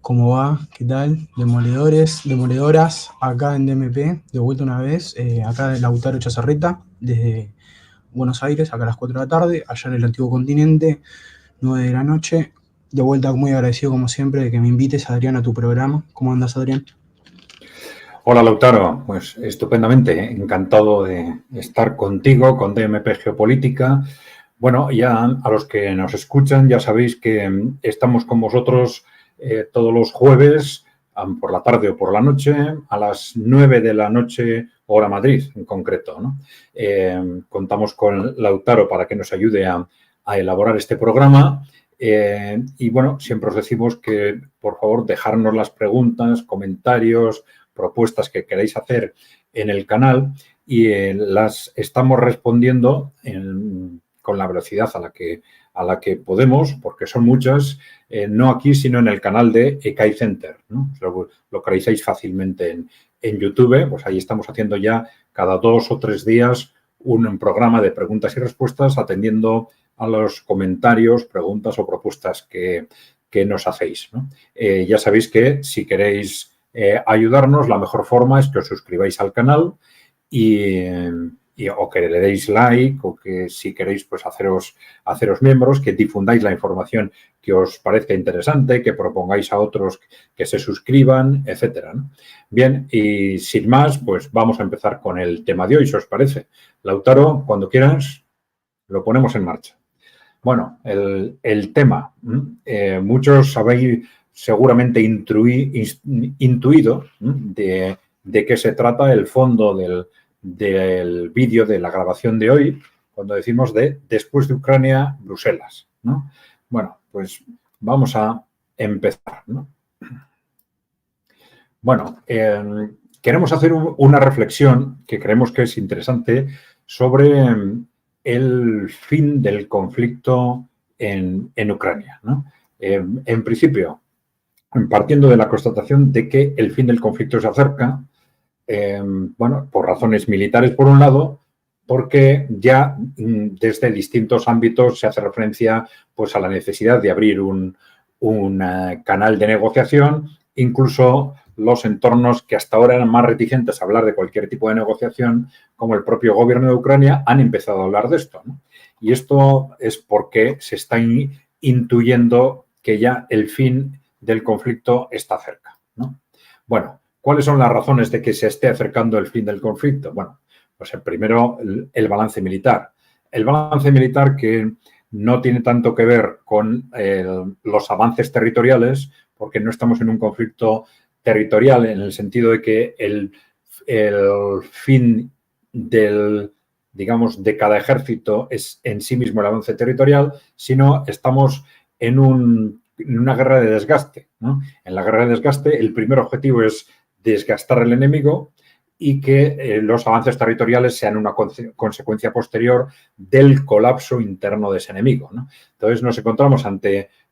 ¿Cómo va? ¿Qué tal? Demoledores, demoledoras, acá en DMP, de vuelta una vez, acá de Lautaro Chazarreta, desde Buenos Aires, acá a las 4 de la tarde, allá en el antiguo continente, 9 de la noche. De vuelta muy agradecido como siempre de que me invites, Adrián, a tu programa. ¿Cómo andas, Adrián? Hola Lautaro, pues estupendamente, encantado de estar contigo, con DMP Geopolítica. Bueno, ya a los que nos escuchan ya sabéis que estamos con vosotros todos los jueves por la tarde o por la noche a las 9 de la noche, hora Madrid en concreto, ¿no? Contamos con Lautaro para que nos ayude a elaborar este programa. Y bueno, siempre os decimos que por favor dejarnos las preguntas, comentarios, propuestas que queráis hacer en el canal y las estamos respondiendo con la velocidad a la que podemos, porque son muchas, no aquí, sino en el canal de ECAI Center, ¿no? Lo localizáis fácilmente en YouTube, pues ahí estamos haciendo ya cada 2 o 3 días un programa de preguntas y respuestas atendiendo a los comentarios, preguntas o propuestas que nos hacéis, ¿no? Ya sabéis que si queréis ayudarnos, la mejor forma es que os suscribáis al canal o que le deis like o que si queréis pues haceros miembros, que difundáis la información que os parezca interesante, que propongáis a otros que se suscriban, etcétera, ¿no? Bien, y sin más, pues vamos a empezar con el tema de hoy, si os parece. Lautaro, cuando quieras, lo ponemos en marcha. Bueno, el tema, muchos habéis seguramente intuido de qué se trata el fondo del vídeo de la grabación de hoy, cuando decimos de después de Ucrania, Bruselas, ¿no? Bueno, pues vamos a empezar, ¿no? Bueno, queremos hacer una reflexión que creemos que es interesante sobre el fin del conflicto en Ucrania, ¿no? En principio, partiendo de la constatación de que el fin del conflicto se acerca, bueno, por razones militares por un lado, porque ya desde distintos ámbitos se hace referencia pues, a la necesidad de abrir un canal de negociación, incluso los entornos que hasta ahora eran más reticentes a hablar de cualquier tipo de negociación, como el propio gobierno de Ucrania, han empezado a hablar de esto, ¿no? Y esto es porque se está intuyendo que ya el fin del conflicto está cerca, ¿no? Bueno, ¿cuáles son las razones de que se esté acercando el fin del conflicto? Bueno, pues el primero, el balance militar. El balance militar que no tiene tanto que ver con los avances territoriales, porque no estamos en un conflicto territorial en el sentido de que el fin digamos, de cada ejército es en sí mismo el avance territorial, sino estamos en una guerra de desgaste, ¿no? En la guerra de desgaste, el primer objetivo es desgastar al enemigo y que los avances territoriales sean una consecuencia posterior del colapso interno de ese enemigo, ¿no? Entonces nos encontramos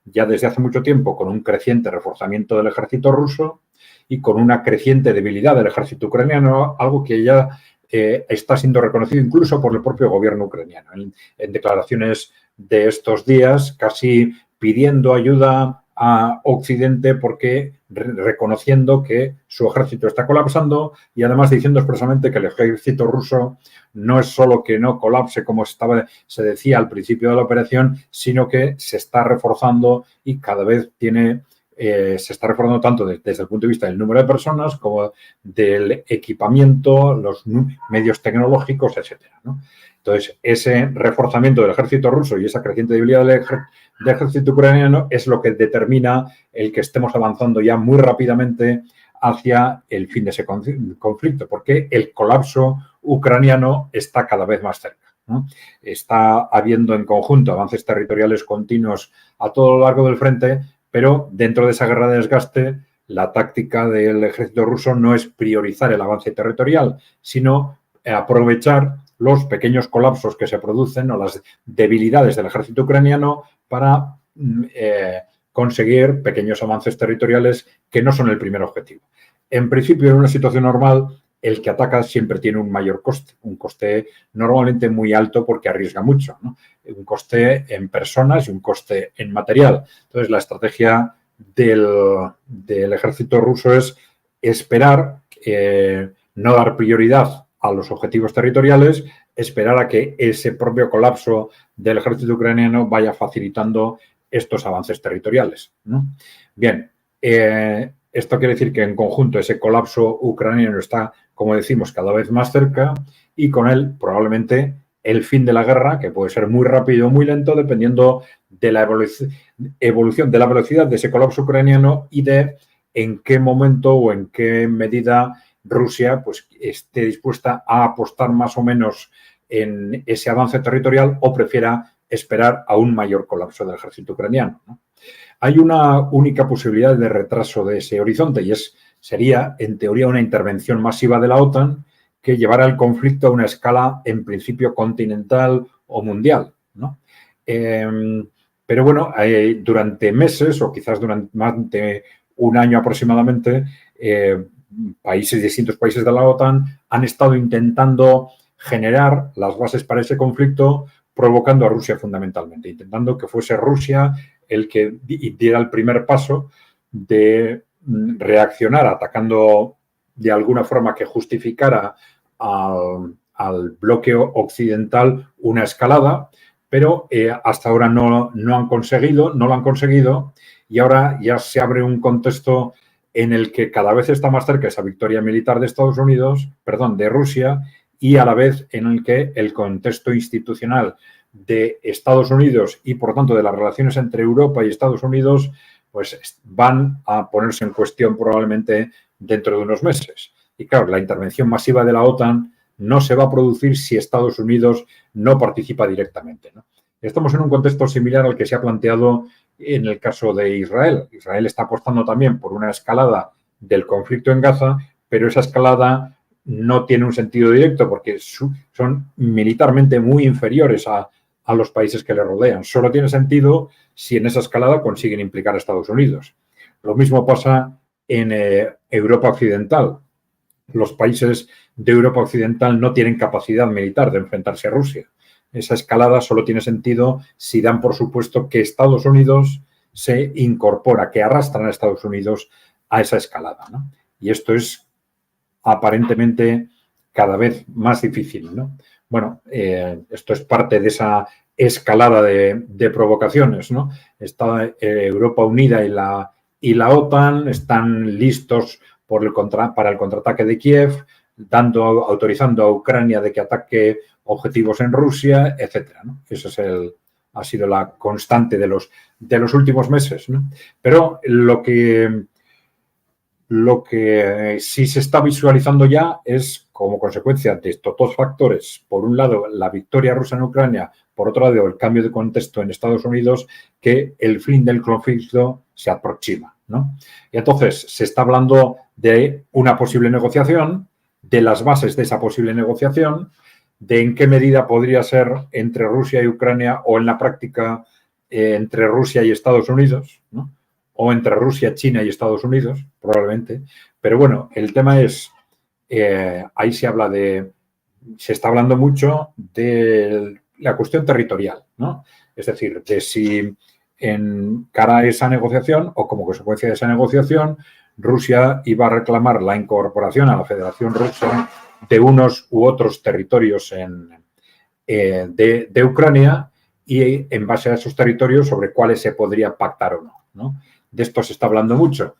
ya desde hace mucho tiempo con un creciente reforzamiento del ejército ruso y con una creciente debilidad del ejército ucraniano, algo que ya está siendo reconocido incluso por el propio gobierno ucraniano. En declaraciones de estos días, casi pidiendo ayuda a Occidente porque reconociendo que su ejército está colapsando y además diciendo expresamente que el ejército ruso no es solo que no colapse como se decía al principio de la operación, sino que se está reforzando y cada vez se está reforzando tanto desde el punto de vista del número de personas como del equipamiento, los medios tecnológicos, etcétera, ¿no? Entonces, ese reforzamiento del ejército ruso y esa creciente debilidad del ejército ucraniano es lo que determina el que estemos avanzando ya muy rápidamente hacia el fin de ese conflicto, porque el colapso ucraniano está cada vez más cerca, ¿no? Está habiendo en conjunto avances territoriales continuos a todo lo largo del frente, pero dentro de esa guerra de desgaste, la táctica del ejército ruso no es priorizar el avance territorial, sino aprovechar los pequeños colapsos que se producen o las debilidades del ejército ucraniano para conseguir pequeños avances territoriales que no son el primer objetivo. En principio, en una situación normal, el que ataca siempre tiene un mayor coste, un coste normalmente muy alto porque arriesga mucho, ¿no? Un coste en personas y un coste en material. Entonces, la estrategia del ejército ruso es esperar, no dar prioridad a los objetivos territoriales, esperar a que ese propio colapso del ejército ucraniano vaya facilitando estos avances territoriales, ¿no? Bien, esto quiere decir que en conjunto ese colapso ucraniano está, como decimos, cada vez más cerca y con él probablemente el fin de la guerra, que puede ser muy rápido o muy lento dependiendo de la evolución de la velocidad de ese colapso ucraniano y de en qué momento o en qué medida Rusia pues, esté dispuesta a apostar más o menos en ese avance territorial o prefiera esperar a un mayor colapso del ejército ucraniano, ¿no? Hay una única posibilidad de retraso de ese horizonte y sería, en teoría, una intervención masiva de la OTAN que llevara el conflicto a una escala, en principio, continental o mundial, ¿no? Pero bueno, durante meses o quizás durante más de un año aproximadamente, distintos países de la OTAN han estado intentando generar las bases para ese conflicto, provocando a Rusia fundamentalmente, intentando que fuese Rusia el que diera el primer paso de reaccionar atacando de alguna forma que justificara al bloque occidental una escalada, pero hasta ahora no lo han conseguido y ahora ya se abre un contexto en el que cada vez está más cerca esa victoria militar de Rusia, y a la vez en el que el contexto institucional de Estados Unidos y, por tanto, de las relaciones entre Europa y Estados Unidos, pues van a ponerse en cuestión probablemente dentro de unos meses. Y claro, la intervención masiva de la OTAN no se va a producir si Estados Unidos no participa directamente, ¿no? Estamos en un contexto similar al que se ha planteado en el caso de Israel. Israel está apostando también por una escalada del conflicto en Gaza, pero esa escalada no tiene un sentido directo porque son militarmente muy inferiores a los países que le rodean. Solo tiene sentido si en esa escalada consiguen implicar a Estados Unidos. Lo mismo pasa en Europa Occidental. Los países de Europa Occidental no tienen capacidad militar de enfrentarse a Rusia. Esa escalada solo tiene sentido si dan por supuesto que Estados Unidos se incorpora, que arrastran a Estados Unidos a esa escalada, ¿no? Y esto es aparentemente cada vez más difícil, ¿no? Bueno, esto es parte de esa escalada de provocaciones, ¿no? Está Europa Unida y la OTAN están listos para el contraataque de Kiev, autorizando a Ucrania de que ataque objetivos en Rusia, etcétera, ¿no? Eso ha sido la constante de los últimos meses, ¿no? Pero lo que sí se está visualizando ya es, como consecuencia de estos dos factores, por un lado la victoria rusa en Ucrania, por otro lado el cambio de contexto en Estados Unidos, que el fin del conflicto se aproxima, ¿no? Y entonces se está hablando de una posible negociación, de las bases de esa posible negociación, de en qué medida podría ser entre Rusia y Ucrania o en la práctica entre Rusia y Estados Unidos, ¿no? O entre Rusia, China y Estados Unidos, probablemente. Pero bueno, el tema es, ahí se está hablando mucho de la cuestión territorial, ¿no? Es decir, de si en cara a esa negociación o como consecuencia de esa negociación, Rusia iba a reclamar la incorporación a la Federación Rusa de unos u otros territorios de Ucrania y en base a esos territorios sobre cuáles se podría pactar o no, ¿no? De esto se está hablando mucho,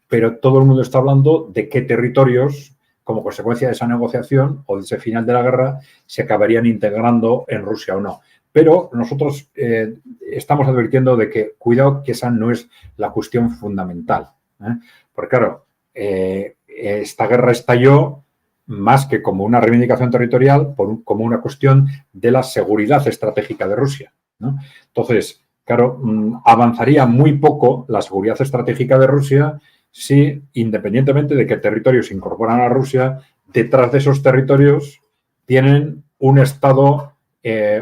pero todo el mundo está hablando de qué territorios, como consecuencia de esa negociación o de ese final de la guerra, se acabarían integrando en Rusia o no. Pero nosotros estamos advirtiendo de que, cuidado, que esa no es la cuestión fundamental, ¿eh? Porque, claro, esta guerra estalló más que como una reivindicación territorial, como una cuestión de la seguridad estratégica de Rusia, ¿no? Entonces, claro, avanzaría muy poco la seguridad estratégica de Rusia si, independientemente de qué territorios se incorporan a Rusia, detrás de esos territorios tienen un Estado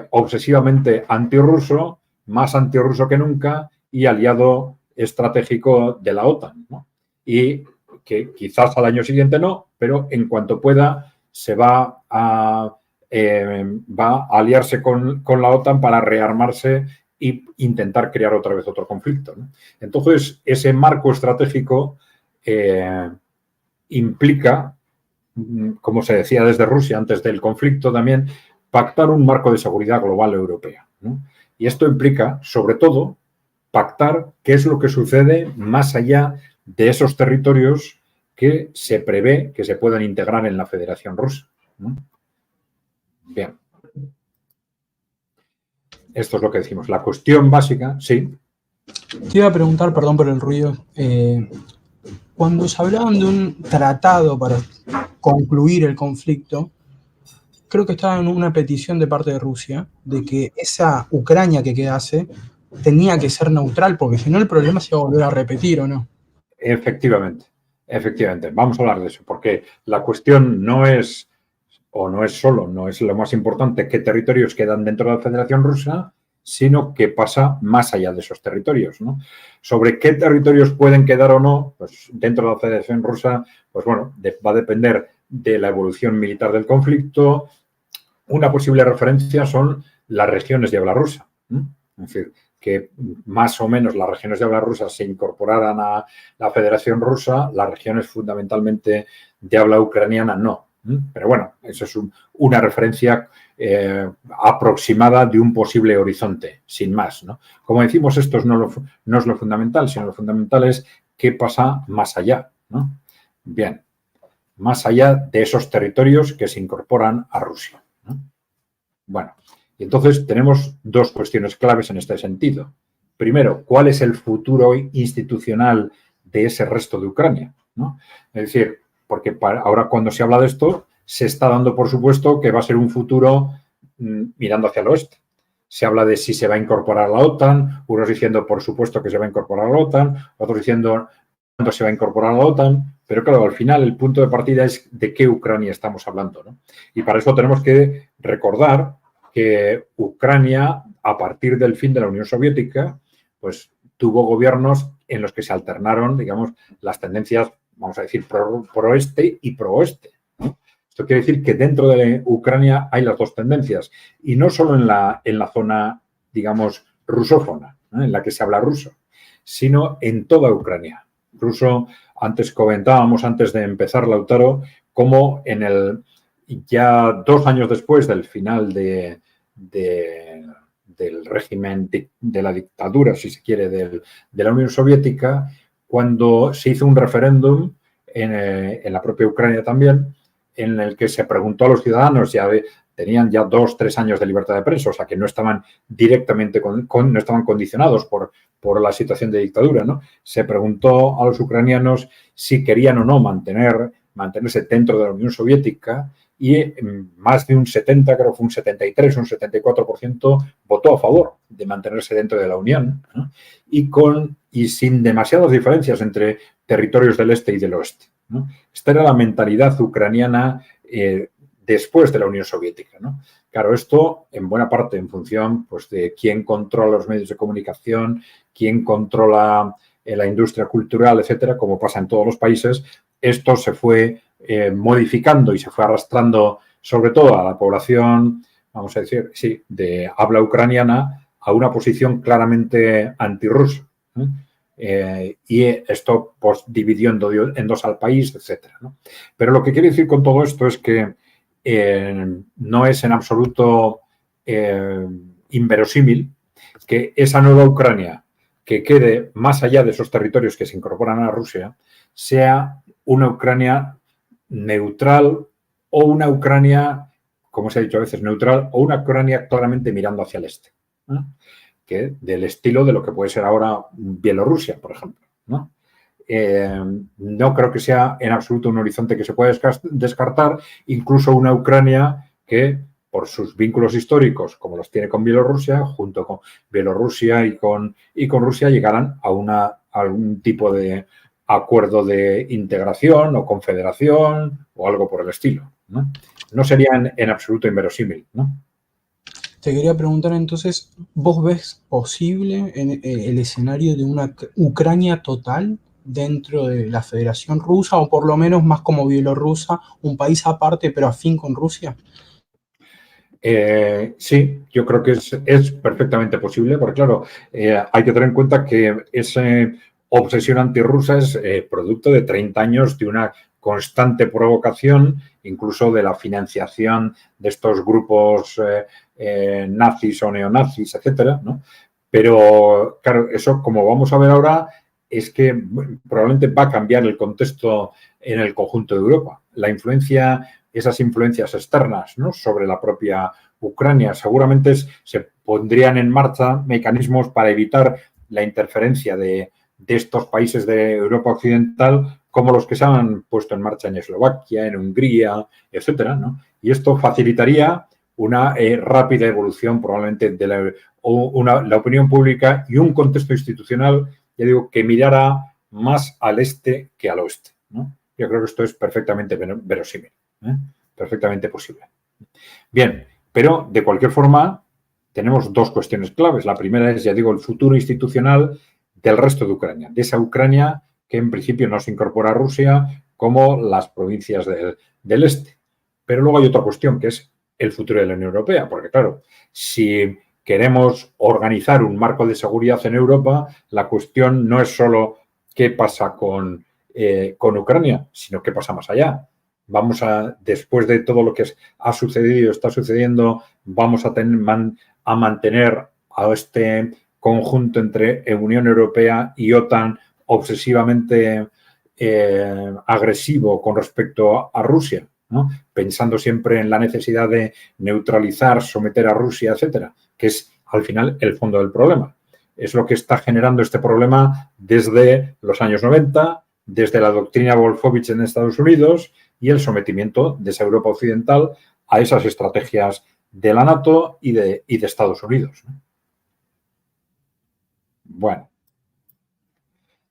obsesivamente antirruso, más antirruso que nunca y aliado estratégico de la OTAN, ¿no? Y que quizás al año siguiente no, pero en cuanto pueda se va a aliarse con la OTAN para rearmarse e intentar crear otra vez otro conflicto, ¿no? Entonces, ese marco estratégico implica, como se decía desde Rusia antes del conflicto también, pactar un marco de seguridad global europea, ¿no? Y esto implica, sobre todo, pactar qué es lo que sucede más allá de esos territorios que se prevé que se puedan integrar en la Federación Rusa, ¿no? Bien. Esto es lo que decimos. La cuestión básica, sí. Te iba a preguntar, perdón por el ruido, cuando se hablaban de un tratado para concluir el conflicto, creo que estaba en una petición de parte de Rusia de que esa Ucrania que quedase tenía que ser neutral, porque si no el problema se iba a volver a repetir, ¿o no? Efectivamente, efectivamente. Vamos a hablar de eso, porque la cuestión no es, o no es solo, no es lo más importante qué territorios quedan dentro de la Federación Rusa, sino qué pasa más allá de esos territorios, ¿no? Sobre qué territorios pueden quedar o no, pues dentro de la Federación Rusa, pues bueno, va a depender de la evolución militar del conflicto. Una posible referencia son las regiones de habla rusa, ¿no? Es decir, que más o menos las regiones de habla rusa se incorporaran a la Federación Rusa, las regiones fundamentalmente de habla ucraniana no. Pero bueno, eso es una referencia aproximada de un posible horizonte, sin más, ¿no? Como decimos, esto no es lo fundamental, sino lo fundamental es qué pasa más allá, ¿no? Bien, más allá de esos territorios que se incorporan a Rusia, ¿no? Bueno, y entonces tenemos dos cuestiones claves en este sentido. Primero, ¿cuál es el futuro institucional de ese resto de Ucrania, ¿no? Es decir, porque ahora cuando se habla de esto, se está dando por supuesto que va a ser un futuro mirando hacia el oeste. Se habla de si se va a incorporar a la OTAN, unos diciendo por supuesto que se va a incorporar a la OTAN, otros diciendo cuándo se va a incorporar a la OTAN, pero claro, al final el punto de partida es de qué Ucrania estamos hablando, ¿no? Y para eso tenemos que recordar que Ucrania, a partir del fin de la Unión Soviética, pues tuvo gobiernos en los que se alternaron, digamos, las tendencias, vamos a decir, pro-oeste y pro-oeste, ¿no? Esto quiere decir que dentro de Ucrania hay las dos tendencias, y no solo en la zona, digamos, rusófona, ¿no?, en la que se habla ruso, sino en toda Ucrania. Incluso antes comentábamos, antes de empezar, Lautaro, cómo ya 2 años después del final del régimen de la dictadura, si se quiere, de la Unión Soviética, cuando se hizo un referéndum en la propia Ucrania también, en el que se preguntó a los ciudadanos, tenían ya 2 o 3 años de libertad de prensa, o sea que no estaban directamente, no estaban condicionados por la situación de dictadura, ¿no? Se preguntó a los ucranianos si querían o no mantenerse dentro de la Unión Soviética, y más de un 70, creo que fue un 73, un 74% votó a favor de mantenerse dentro de la Unión, ¿no? Y sin demasiadas diferencias entre territorios del este y del oeste, ¿no? Esta era la mentalidad ucraniana después de la Unión Soviética, ¿no? Claro, esto en buena parte en función, pues, de quién controla los medios de comunicación, quién controla la industria cultural, etcétera, como pasa en todos los países. Esto se fue modificando y se fue arrastrando sobre todo a la población, vamos a decir, sí, de habla ucraniana, a una posición claramente antirrusa, ¿eh? Y esto pues dividió en dos al país, etcétera, ¿no? Pero lo que quiero decir con todo esto es que no es en absoluto inverosímil que esa nueva Ucrania que quede más allá de esos territorios que se incorporan a Rusia sea una Ucrania neutral o una Ucrania, como se ha dicho a veces, neutral o una Ucrania claramente mirando hacia el este, ¿no? Que del estilo de lo que puede ser ahora Bielorrusia, por ejemplo, ¿no? No creo que sea en absoluto un horizonte que se pueda descartar, incluso una Ucrania que, por sus vínculos históricos, como los tiene con Bielorrusia, junto con Bielorrusia y con Rusia, llegaran a algún tipo de acuerdo de integración o confederación o algo por el estilo, ¿no? No sería en absoluto inverosímil, ¿no? Te quería preguntar entonces, ¿vos ves posible el escenario de una Ucrania total dentro de la Federación Rusa, o por lo menos más como Bielorrusia, un país aparte pero afín con Rusia? Sí, yo creo que es perfectamente posible, porque claro, hay que tener en cuenta que esa obsesión antirrusa es producto de 30 años de una constante provocación, incluso de la financiación de estos grupos nazis o neonazis, etcétera, ¿no? Pero claro, eso, como vamos a ver ahora, es que probablemente va a cambiar el contexto en el conjunto de Europa. La influencia, esas influencias externas, ¿no?, sobre la propia Ucrania, seguramente se pondrían en marcha mecanismos para evitar la interferencia de estos países de Europa Occidental, como los que se han puesto en marcha en Eslovaquia, en Hungría, etcétera, ¿no? Y esto facilitaría una rápida evolución probablemente de la opinión pública y un contexto institucional, ya digo, que mirara más al este que al oeste, ¿no? Yo creo que esto es perfectamente verosímil, perfectamente posible. Bien, pero de cualquier forma tenemos dos cuestiones claves. La primera es, ya digo, el futuro institucional del resto de Ucrania, de esa Ucrania que en principio no se incorpora a Rusia como las provincias del este. Pero luego hay otra cuestión que es el futuro de la Unión Europea, porque claro, si queremos organizar un marco de seguridad en Europa, la cuestión no es solo qué pasa con Ucrania, sino qué pasa más allá. Vamos a, después de todo lo que ha sucedido y está sucediendo, vamos a mantener a este conjunto entre Unión Europea y OTAN obsesivamente agresivo con respecto a Rusia, ¿no?, pensando siempre en la necesidad de neutralizar, someter a Rusia, etcétera, que es al final el fondo del problema. Es lo que está generando este problema desde los años 90, desde la doctrina Wolfowitz en Estados Unidos y el sometimiento de esa Europa occidental a esas estrategias de la NATO y de Estados Unidos. Bueno,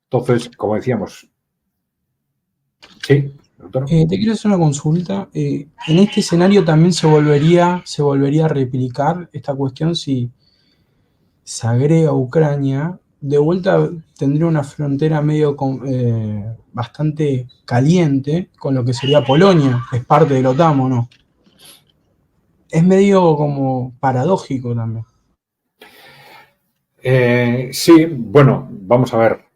entonces, como decíamos, sí, doctor. Te quiero hacer una consulta. En este escenario también se volvería a replicar esta cuestión si se agrega Ucrania. De vuelta tendría una frontera medio bastante caliente con lo que sería Polonia. Es parte de la OTAN, ¿o no? Es medio como paradójico también. Sí, bueno, vamos a ver.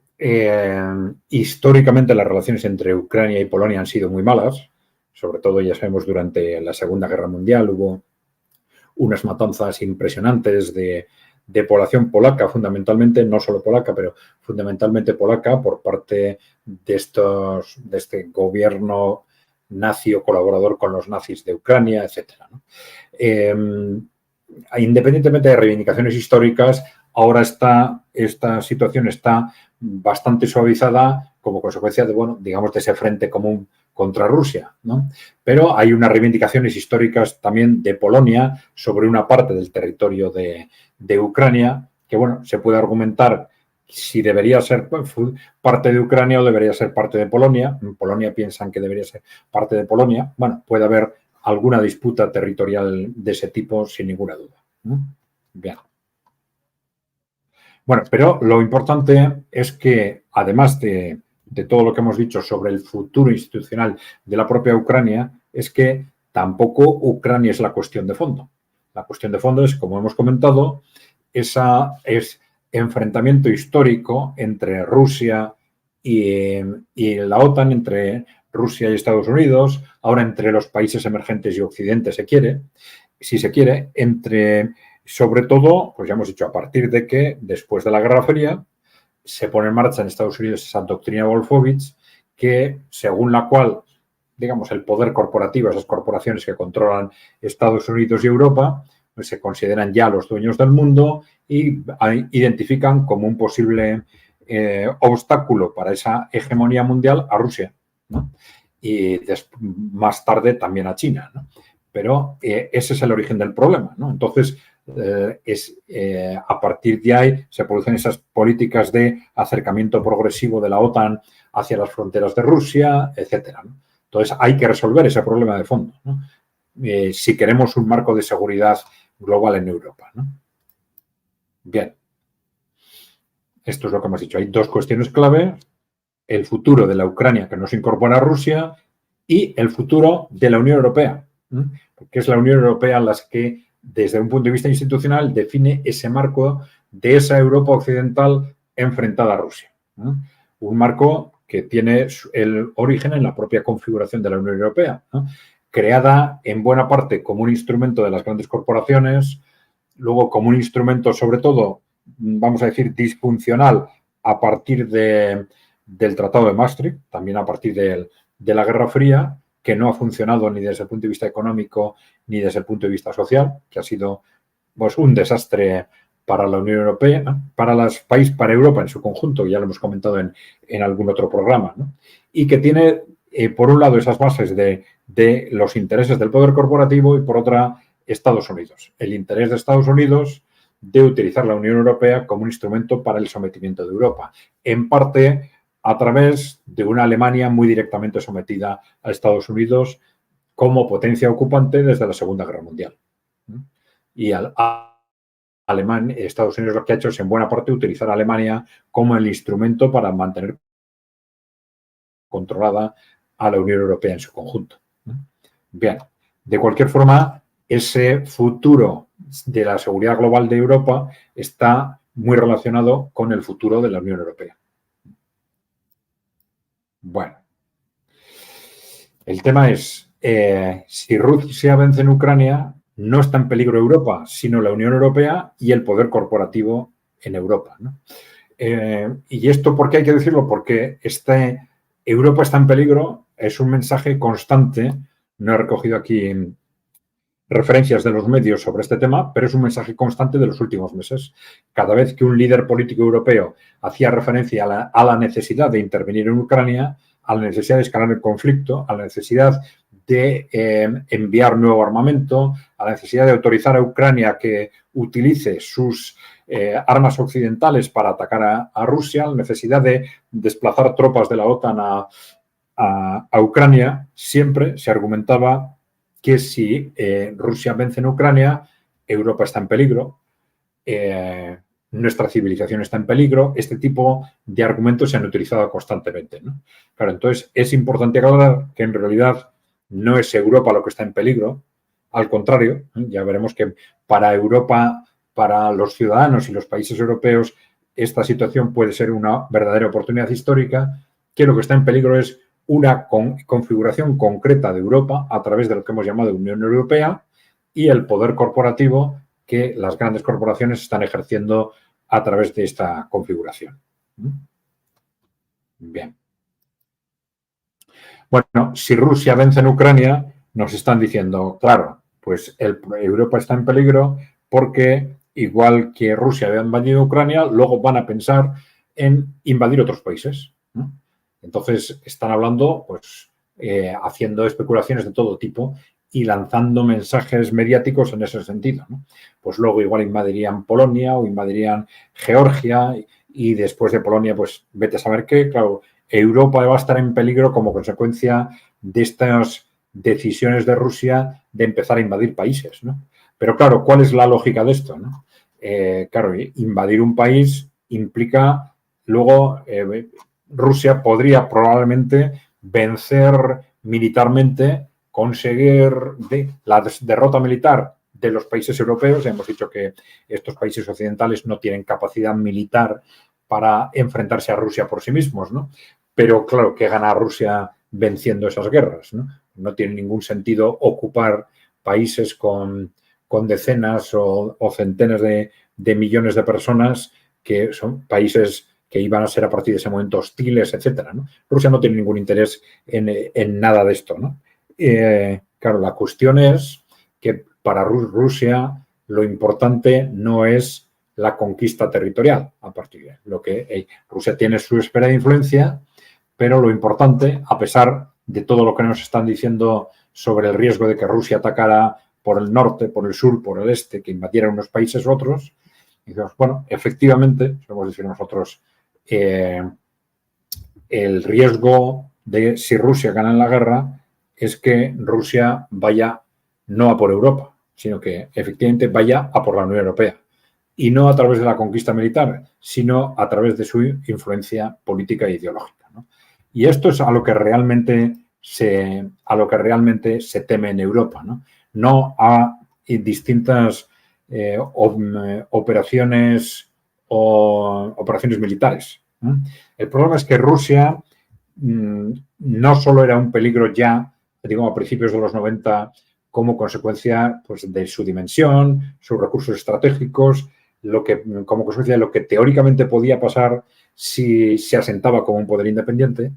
Históricamente las relaciones entre Ucrania y Polonia han sido muy malas, sobre todo ya sabemos durante la Segunda Guerra Mundial hubo unas matanzas impresionantes de población polaca, fundamentalmente, no solo polaca, pero fundamentalmente polaca por parte de este gobierno nazi o colaborador con los nazis de Ucrania, etcétera, ¿no? Independientemente de reivindicaciones históricas, ahora esta situación está bastante suavizada como consecuencia de, bueno, digamos, de ese frente común contra Rusia, ¿no? Pero hay unas reivindicaciones históricas también de Polonia sobre una parte del territorio de Ucrania que, bueno, se puede argumentar si debería ser parte de Ucrania o debería ser parte de Polonia. En Polonia piensan que debería ser parte de Polonia. Bueno, puede haber alguna disputa territorial de ese tipo sin ninguna duda, ¿no? Bien. Bueno, pero lo importante es que, además de todo lo que hemos dicho sobre el futuro institucional de la propia Ucrania, es que tampoco Ucrania es la cuestión de fondo. La cuestión de fondo es, como hemos comentado, ese enfrentamiento histórico entre Rusia y la OTAN, entre Rusia y Estados Unidos, ahora entre los países emergentes y Occidente, si se quiere, sobre todo, pues ya hemos dicho, a partir de que después de la Guerra Fría se pone en marcha en Estados Unidos esa doctrina Wolfowitz, que según la cual, digamos, el poder corporativo, esas corporaciones que controlan Estados Unidos y Europa, pues se consideran ya los dueños del mundo y identifican como un posible obstáculo para esa hegemonía mundial a Rusia, ¿no? Y más tarde también a China, ¿no? Pero ese es el origen del problema, ¿no? Entonces, a partir de ahí se producen esas políticas de acercamiento progresivo de la OTAN hacia las fronteras de Rusia, etcétera, ¿no? Entonces hay que resolver ese problema de fondo, ¿no? Si queremos un marco de seguridad global en Europa, ¿no? Bien, esto es lo que hemos dicho. Hay dos cuestiones clave: el futuro de la Ucrania que no se incorpora a Rusia y el futuro de la Unión Europea, porque es la Unión Europea la que, desde un punto de vista institucional, define ese marco de esa Europa occidental enfrentada a Rusia. Un marco que tiene el origen en la propia configuración de la Unión Europea, creada en buena parte como un instrumento de las grandes corporaciones, luego como un instrumento, sobre todo, vamos a decir, disfuncional a partir del Tratado de Maastricht, también a partir de la Guerra Fría, que no ha funcionado ni desde el punto de vista económico ni desde el punto de vista social, que ha sido pues, un desastre para la Unión Europea, para Europa en su conjunto, ya lo hemos comentado en algún otro programa, ¿no? Y que tiene, por un lado, esas bases de los intereses del poder corporativo y, por otra, Estados Unidos. El interés de Estados Unidos de utilizar la Unión Europea como un instrumento para el sometimiento de Europa, en parte a través de una Alemania muy directamente sometida a Estados Unidos como potencia ocupante desde la Segunda Guerra Mundial. Y Estados Unidos lo que ha hecho es, en buena parte, utilizar a Alemania como el instrumento para mantener controlada a la Unión Europea en su conjunto. Bien, de cualquier forma, ese futuro de la seguridad global de Europa está muy relacionado con el futuro de la Unión Europea. Bueno, el tema es, si Rusia vence en Ucrania, no está en peligro Europa, sino la Unión Europea y el poder corporativo en Europa, ¿no? ¿Y esto por qué hay que decirlo? Porque Europa está en peligro, es un mensaje constante. No he recogido aquí referencias de los medios sobre este tema, pero es un mensaje constante de los últimos meses. Cada vez que un líder político europeo hacía referencia a la necesidad de intervenir en Ucrania, a la necesidad de escalar el conflicto, a la necesidad de enviar nuevo armamento, a la necesidad de autorizar a Ucrania que utilice sus armas occidentales para atacar a Rusia, la necesidad de desplazar tropas de la OTAN a Ucrania, siempre se argumentaba que si Rusia vence en Ucrania, Europa está en peligro, nuestra civilización está en peligro. Este tipo de argumentos se han utilizado constantemente, ¿no? Claro, entonces es importante aclarar que en realidad no es Europa lo que está en peligro, al contrario, ya veremos que para Europa, para los ciudadanos y los países europeos, esta situación puede ser una verdadera oportunidad histórica, que lo que está en peligro es una configuración concreta de Europa a través de lo que hemos llamado Unión Europea y el poder corporativo que las grandes corporaciones están ejerciendo a través de esta configuración. Bien. Bueno, si Rusia vence en Ucrania, nos están diciendo, claro, pues Europa está en peligro porque, igual que Rusia había invadido Ucrania, luego van a pensar en invadir otros países, ¿no? Entonces, están hablando, pues, haciendo especulaciones de todo tipo y lanzando mensajes mediáticos en ese sentido, ¿no? Pues luego igual invadirían Polonia o invadirían Georgia y después de Polonia, pues, vete a saber qué. Claro, Europa va a estar en peligro como consecuencia de estas decisiones de Rusia de empezar a invadir países, ¿no? Pero claro, ¿cuál es la lógica de esto, ¿no? Claro, invadir un país implica luego Rusia podría probablemente vencer militarmente, conseguir la derrota militar de los países europeos. Hemos dicho que estos países occidentales no tienen capacidad militar para enfrentarse a Rusia por sí mismos, ¿no? Pero claro, ¿qué gana Rusia venciendo esas guerras, ¿no? No tiene ningún sentido ocupar países con decenas o centenas de millones de personas que son países que iban a ser a partir de ese momento hostiles, etcétera, ¿no? Rusia no tiene ningún interés en nada de esto, ¿no? Claro, la cuestión es que para Rusia lo importante no es la conquista territorial a partir de lo que Rusia tiene su esfera de influencia, pero lo importante, a pesar de todo lo que nos están diciendo sobre el riesgo de que Rusia atacara por el norte, por el sur, por el este, que invadiera unos países u otros, y decimos, bueno, efectivamente, podemos decir nosotros, el riesgo de si Rusia gana en la guerra es que Rusia vaya no a por Europa, sino que efectivamente vaya a por la Unión Europea. Y no a través de la conquista militar, sino a través de su influencia política e ideológica, ¿no? Y esto es a lo que realmente a lo que realmente se teme en Europa, no a distintas operaciones militares. El problema es que Rusia no solo era un peligro ya, digamos, a principios de los 90, como consecuencia pues, de su dimensión, sus recursos estratégicos, como consecuencia de lo que teóricamente podía pasar si se asentaba como un poder independiente,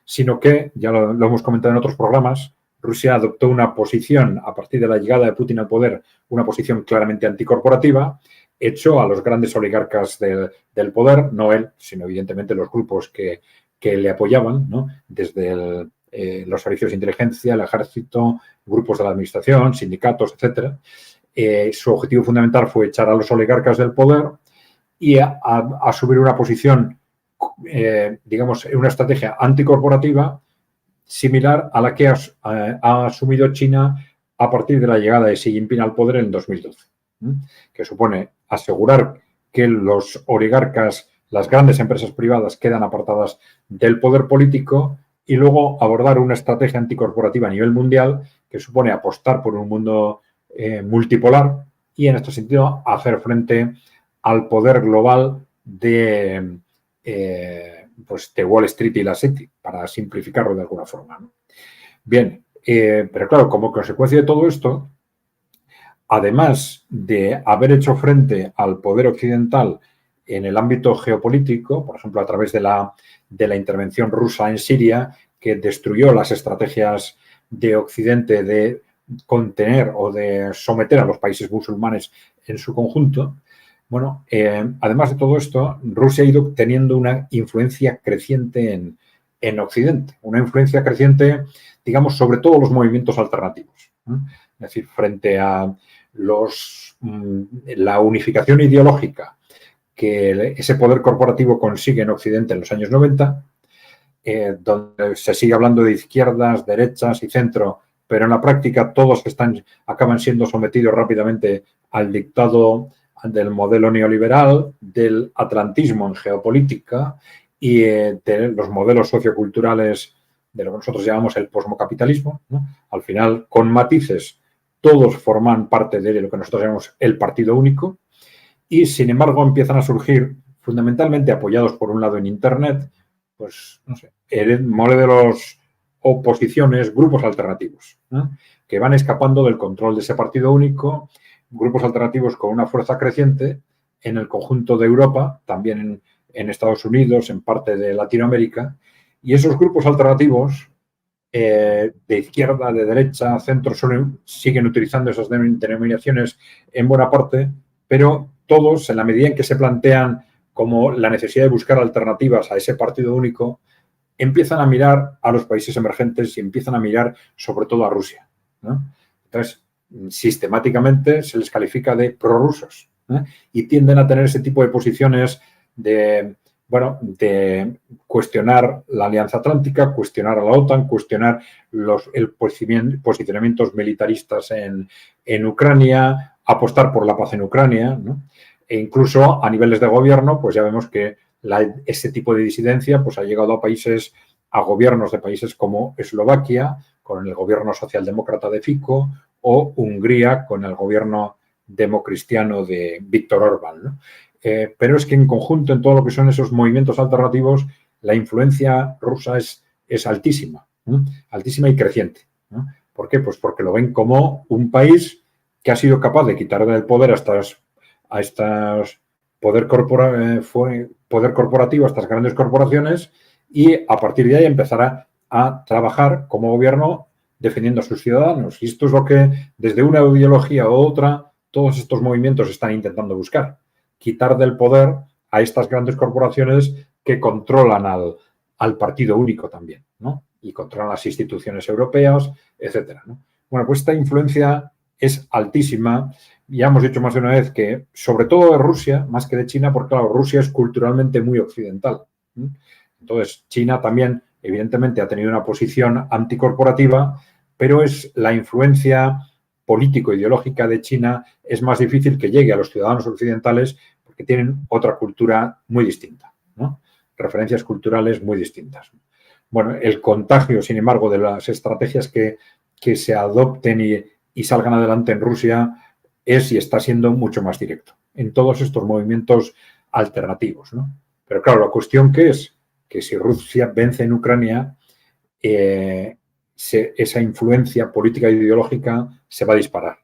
sino que, ya lo hemos comentado en otros programas, Rusia adoptó una posición, a partir de la llegada de Putin al poder, una posición claramente anticorporativa, echó a los grandes oligarcas del poder, no él, sino evidentemente los grupos que le apoyaban, desde los servicios de inteligencia, el ejército, grupos de la administración, sindicatos, etcétera. Su objetivo fundamental fue echar a los oligarcas del poder y asumir una posición, digamos, una estrategia anticorporativa similar a la que ha asumido China a partir de la llegada de Xi Jinping al poder en 2012, que supone asegurar que los oligarcas, las grandes empresas privadas, quedan apartadas del poder político y luego abordar una estrategia anticorporativa a nivel mundial que supone apostar por un mundo multipolar y, en este sentido, hacer frente al poder global de Wall Street y la City, para simplificarlo de alguna forma. Bien, pero claro, como consecuencia de todo esto, además de haber hecho frente al poder occidental en el ámbito geopolítico, por ejemplo, a través de la intervención rusa en Siria, que destruyó las estrategias de Occidente de contener o de someter a los países musulmanes en su conjunto. Bueno, además de todo esto, Rusia ha ido teniendo una influencia creciente en Occidente, una influencia creciente, digamos, sobre todos los movimientos alternativos. Es decir, frente a la unificación ideológica que ese poder corporativo consigue en Occidente en los años 90, donde se sigue hablando de izquierdas, derechas y centro, pero en la práctica todos acaban siendo sometidos rápidamente al dictado del modelo neoliberal, del atlantismo en geopolítica y de los modelos socioculturales de lo que nosotros llamamos el posmocapitalismo. Al final, con matices, todos forman parte de lo que nosotros llamamos el partido único y, sin embargo, empiezan a surgir, fundamentalmente apoyados por un lado en Internet, pues, no sé, modelos, oposiciones, grupos alternativos, que van escapando del control de ese partido único, grupos alternativos con una fuerza creciente en el conjunto de Europa, también en Estados Unidos, en parte de Latinoamérica, y esos grupos alternativos de izquierda, de derecha, centro, siguen utilizando esas denominaciones en buena parte, pero todos, en la medida en que se plantean como la necesidad de buscar alternativas a ese partido único, empiezan a mirar a los países emergentes y empiezan a mirar sobre todo a Rusia, Entonces, sistemáticamente se les califica de prorrusos y tienden a tener ese tipo de posiciones de cuestionar la Alianza Atlántica, cuestionar a la OTAN, cuestionar los posicionamientos militaristas en Ucrania, apostar por la paz en Ucrania, E incluso a niveles de gobierno, pues ya vemos que ese tipo de disidencia pues ha llegado a gobiernos de países como Eslovaquia, con el gobierno socialdemócrata de Fico, o Hungría, con el gobierno democristiano de Víctor Orbán, pero es que en conjunto, en todo lo que son esos movimientos alternativos, la influencia rusa es altísima, altísima y creciente. ¿Por qué? Pues porque lo ven como un país que ha sido capaz de quitar del poder a estas poder corporativo, a estas grandes corporaciones, y a partir de ahí empezar a trabajar como gobierno defendiendo a sus ciudadanos. Y esto es lo que, desde una ideología u otra, todos estos movimientos están intentando buscar. Quitar del poder a estas grandes corporaciones que controlan al partido único también, Y controlan las instituciones europeas, etcétera, Bueno, pues esta influencia es altísima. Ya hemos dicho más de una vez que, sobre todo de Rusia, más que de China, porque, claro, Rusia es culturalmente muy occidental. Entonces, China también, evidentemente, ha tenido una posición anticorporativa, pero es la influencia político-ideológica de China es más difícil que llegue a los ciudadanos occidentales porque tienen otra cultura muy distinta, referencias culturales muy distintas. Bueno, el contagio, sin embargo, de las estrategias que se adopten y salgan adelante en Rusia es y está siendo mucho más directo en todos estos movimientos alternativos, ¿no? Pero claro, la cuestión que es que si Rusia vence en Ucrania, esa influencia política e ideológica se va a disparar.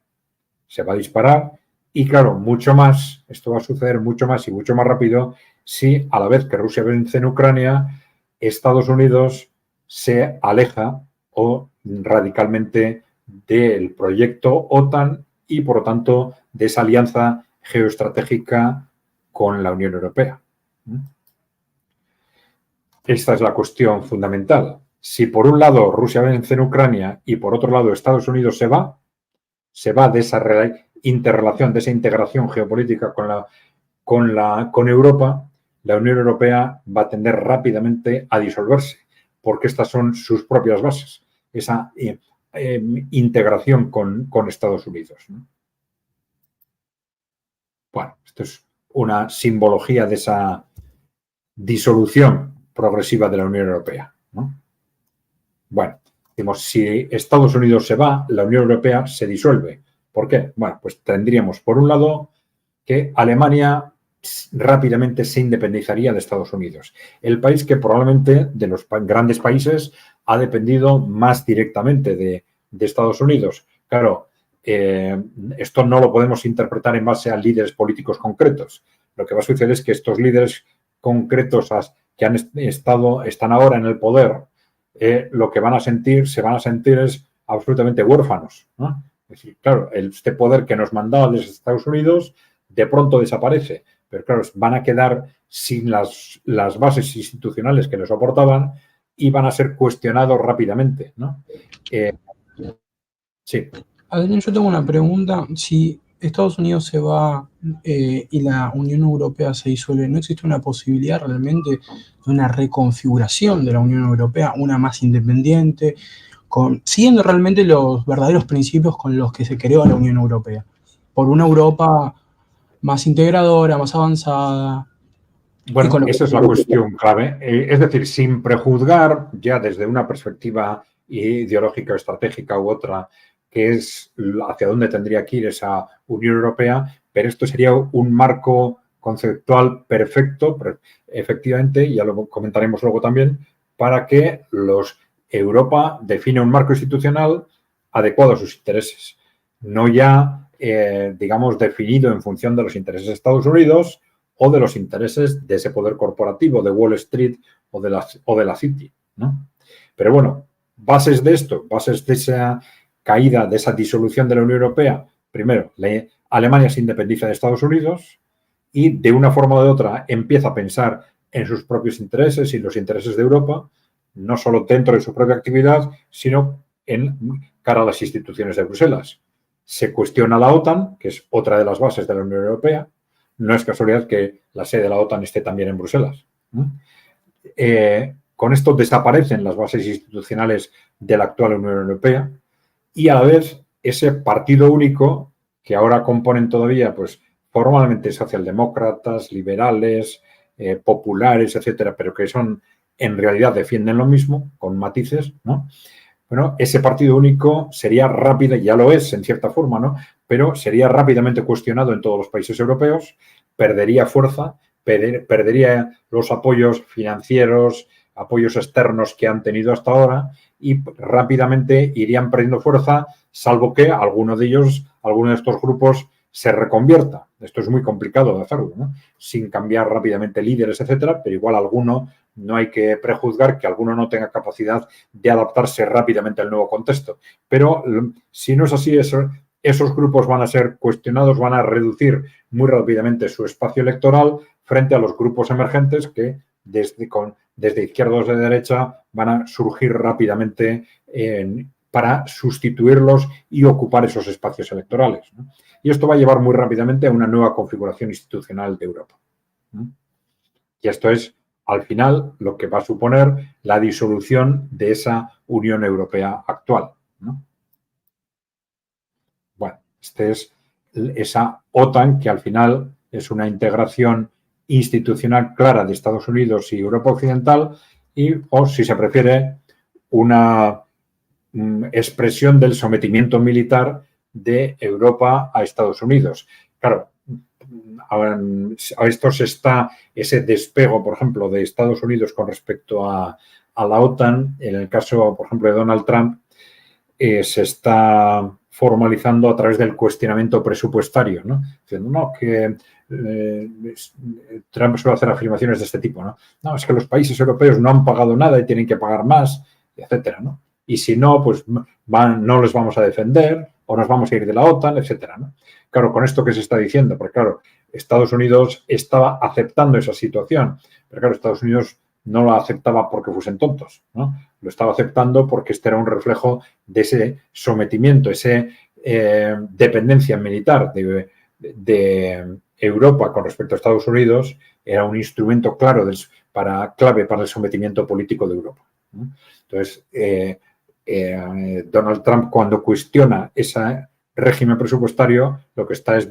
Se va a disparar y, claro, mucho más, esto va a suceder mucho más y mucho más rápido si a la vez que Rusia vence en Ucrania, Estados Unidos se aleja o radicalmente del proyecto OTAN y, por lo tanto, de esa alianza geoestratégica con la Unión Europea. Esta es la cuestión fundamental. Si por un lado Rusia vence en Ucrania y por otro lado Estados Unidos se va de esa interrelación, de esa integración geopolítica con Europa, la Unión Europea va a tender rápidamente a disolverse, porque estas son sus propias bases, esa integración con Estados Unidos, ¿no? Bueno, esto es una simbología de esa disolución progresiva de la Unión Europea, ¿no? Bueno, digamos, si Estados Unidos se va, la Unión Europea se disuelve. ¿Por qué? Bueno, pues tendríamos, por un lado, que Alemania rápidamente se independizaría de Estados Unidos. El país que probablemente de los grandes países ha dependido más directamente de Estados Unidos. Claro, esto no lo podemos interpretar en base a líderes políticos concretos. Lo que va a suceder es que estos líderes concretos que están ahora en el poder, lo que se van a sentir es absolutamente huérfanos, ¿no? Es decir, claro, este poder que nos mandaba desde Estados Unidos de pronto desaparece, pero claro, van a quedar sin las bases institucionales que les soportaban y van a ser cuestionados rápidamente, ¿no? Sí. Adrián, yo tengo una pregunta. Si Estados Unidos se va y la Unión Europea se disuelve, ¿no existe una posibilidad realmente de una reconfiguración de la Unión Europea, una más independiente, siguiendo realmente los verdaderos principios con los que se creó la Unión Europea? Por una Europa más integradora, más avanzada. Bueno, esa es la cuestión clave. Es decir, sin prejuzgar ya desde una perspectiva ideológica o estratégica u otra, que es hacia dónde tendría que ir esa Unión Europea, pero esto sería un marco conceptual perfecto, efectivamente, ya lo comentaremos luego también, para que Europa define un marco institucional adecuado a sus intereses, no ya, digamos, definido en función de los intereses de Estados Unidos o de los intereses de ese poder corporativo, de Wall Street o de la City, ¿no? Pero bueno, bases de esto, bases de esa caída, de esa disolución de la Unión Europea. Primero, Alemania se independiza de Estados Unidos y de una forma o de otra empieza a pensar en sus propios intereses y los intereses de Europa, no solo dentro de su propia actividad, sino en cara a las instituciones de Bruselas. Se cuestiona la OTAN, que es otra de las bases de la Unión Europea. No es casualidad que la sede de la OTAN esté también en Bruselas. Con esto desaparecen las bases institucionales de la actual Unión Europea y a la vez ese partido único que ahora componen todavía, pues formalmente socialdemócratas, liberales, populares, etcétera, pero que en realidad defienden lo mismo, con matices, ¿no? Bueno, ese partido único sería rápido, ya lo es en cierta forma, ¿no? Pero sería rápidamente cuestionado en todos los países europeos, perdería fuerza, perdería los apoyos financieros, apoyos externos que han tenido hasta ahora y rápidamente irían perdiendo fuerza, salvo que alguno de estos grupos se reconvierta. Esto es muy complicado de hacerlo, ¿no? Sin cambiar rápidamente líderes, etcétera, pero igual alguno, no hay que prejuzgar que alguno no tenga capacidad de adaptarse rápidamente al nuevo contexto. Pero si no es así, esos grupos van a ser cuestionados, van a reducir muy rápidamente su espacio electoral frente a los grupos emergentes que desde izquierda o de derecha van a surgir rápidamente para sustituirlos y ocupar esos espacios electorales, ¿no? Y esto va a llevar muy rápidamente a una nueva configuración institucional de Europa, ¿no? Y esto es, al final, lo que va a suponer la disolución de esa Unión Europea actual, ¿no? Bueno, es esa OTAN que al final es una integración institucional clara de Estados Unidos y Europa Occidental o, si se prefiere, una expresión del sometimiento militar de Europa a Estados Unidos. Claro, a esto se está ese despego, por ejemplo, de Estados Unidos con respecto a la OTAN. En el caso, por ejemplo, de Donald Trump, se está formalizando a través del cuestionamiento presupuestario, ¿no? Diciendo, no, que Trump suele hacer afirmaciones de este tipo, ¿no? No, es que los países europeos no han pagado nada y tienen que pagar más, etcétera, ¿no? Y si no, pues no les vamos a defender o nos vamos a ir de la OTAN, etcétera, ¿no? Claro, con esto que se está diciendo, porque claro, Estados Unidos estaba aceptando esa situación, pero claro, Estados Unidos no lo aceptaba porque fuesen tontos, ¿no? Lo estaba aceptando porque este era un reflejo de ese sometimiento, esa dependencia militar de Europa con respecto a Estados Unidos, era un instrumento clave para el sometimiento político de Europa, ¿no? Entonces, Donald Trump, cuando cuestiona ese régimen presupuestario, lo que está es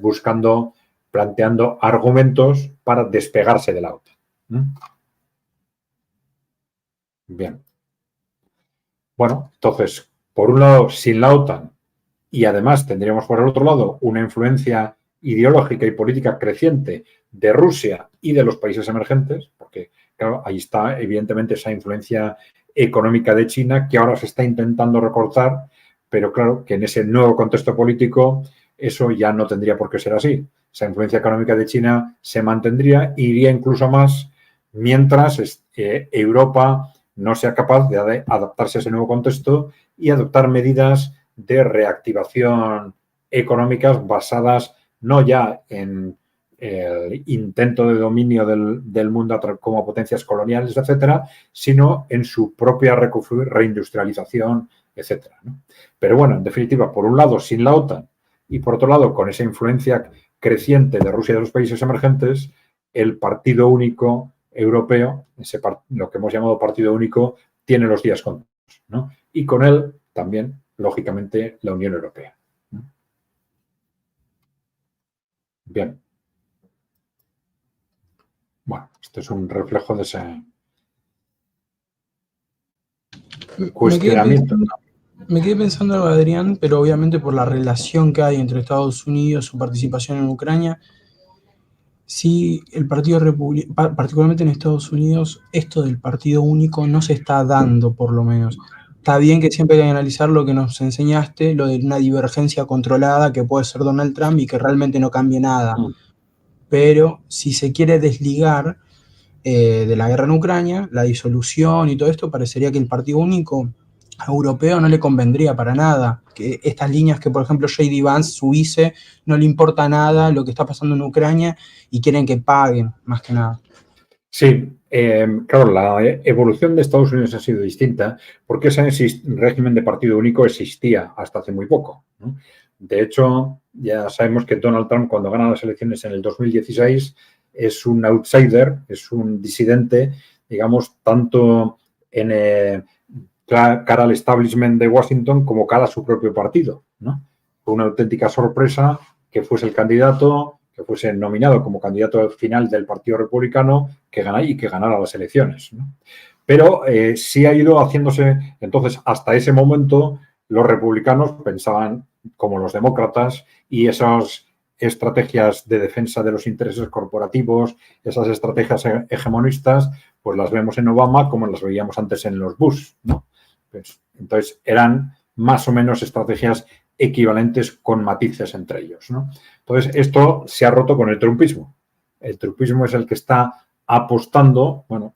planteando argumentos para despegarse de la OTAN, ¿no? Bien. Bueno, entonces, por un lado, sin la OTAN, y además tendríamos por el otro lado una influencia ideológica y política creciente de Rusia y de los países emergentes, porque, claro, ahí está evidentemente esa influencia económica de China que ahora se está intentando recortar, pero claro, que en ese nuevo contexto político eso ya no tendría por qué ser así. Esa influencia económica de China se mantendría, iría incluso más, mientras Europa no sea capaz de adaptarse a ese nuevo contexto y adoptar medidas de reactivación económicas basadas no ya en el intento de dominio del mundo como potencias coloniales, etcétera, sino en su propia reindustrialización, etcétera, ¿no? Pero bueno, en definitiva, por un lado, sin la OTAN y por otro lado, con esa influencia creciente de Rusia y de los países emergentes, el partido único europeo, lo que hemos llamado partido único, tiene los días contados, ¿no? Y con él también, lógicamente, la Unión Europea. Bien. Bueno, esto es un reflejo de ese cuestionamiento. Me quedé pensando, Adrián, pero obviamente por la relación que hay entre Estados Unidos, su participación en Ucrania, si el Partido Republicano, particularmente en Estados Unidos, esto del partido único no se está dando, por lo menos. Está bien que siempre hay que analizar lo que nos enseñaste, lo de una divergencia controlada que puede ser Donald Trump y que realmente no cambie nada. Pero si se quiere desligar de la guerra en Ucrania, la disolución y todo esto, parecería que el partido único europeo no le convendría para nada. Que estas líneas que, por ejemplo, J.D. Vance, su vice, no le importa nada lo que está pasando en Ucrania y quieren que paguen, más que nada. Sí, claro, la evolución de Estados Unidos ha sido distinta porque ese régimen de partido único existía hasta hace muy poco, ¿no? De hecho, ya sabemos que Donald Trump, cuando gana las elecciones en el 2016, es un outsider, es un disidente, digamos, tanto en cara al establishment de Washington como cara a su propio partido, ¿no? Fue una auténtica sorpresa que fuese el candidato, que fuese nominado como candidato final del Partido Republicano, que ganara las elecciones, ¿no? Pero sí ha ido haciéndose, entonces, hasta ese momento, los republicanos pensaban como los demócratas y esas estrategias de defensa de los intereses corporativos, esas estrategias hegemonistas, pues las vemos en Obama como las veíamos antes en los Bush, ¿no? Pues, entonces, eran más o menos estrategias equivalentes con matices entre ellos, ¿no? Entonces, esto se ha roto con el trumpismo. El trumpismo es el que está apostando, bueno,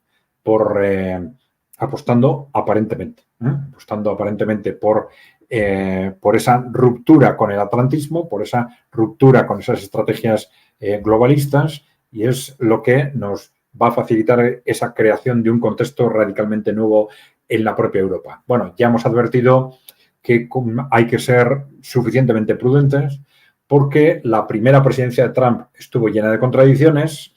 apostando aparentemente por esa ruptura con el atlantismo, por esa ruptura con esas estrategias globalistas, y es lo que nos va a facilitar esa creación de un contexto radicalmente nuevo en la propia Europa. Bueno, ya hemos advertido que hay que ser suficientemente prudentes porque la primera presidencia de Trump estuvo llena de contradicciones,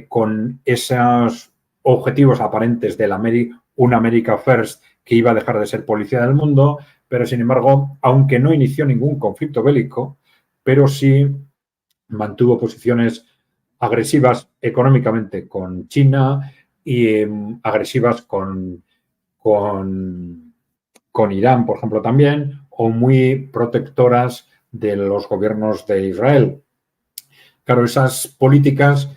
con esos objetivos aparentes de un America First que iba a dejar de ser policía del mundo, pero sin embargo, aunque no inició ningún conflicto bélico, pero sí mantuvo posiciones agresivas económicamente con China y agresivas con Irán, por ejemplo, también, o muy protectoras de los gobiernos de Israel. Claro, esas políticas,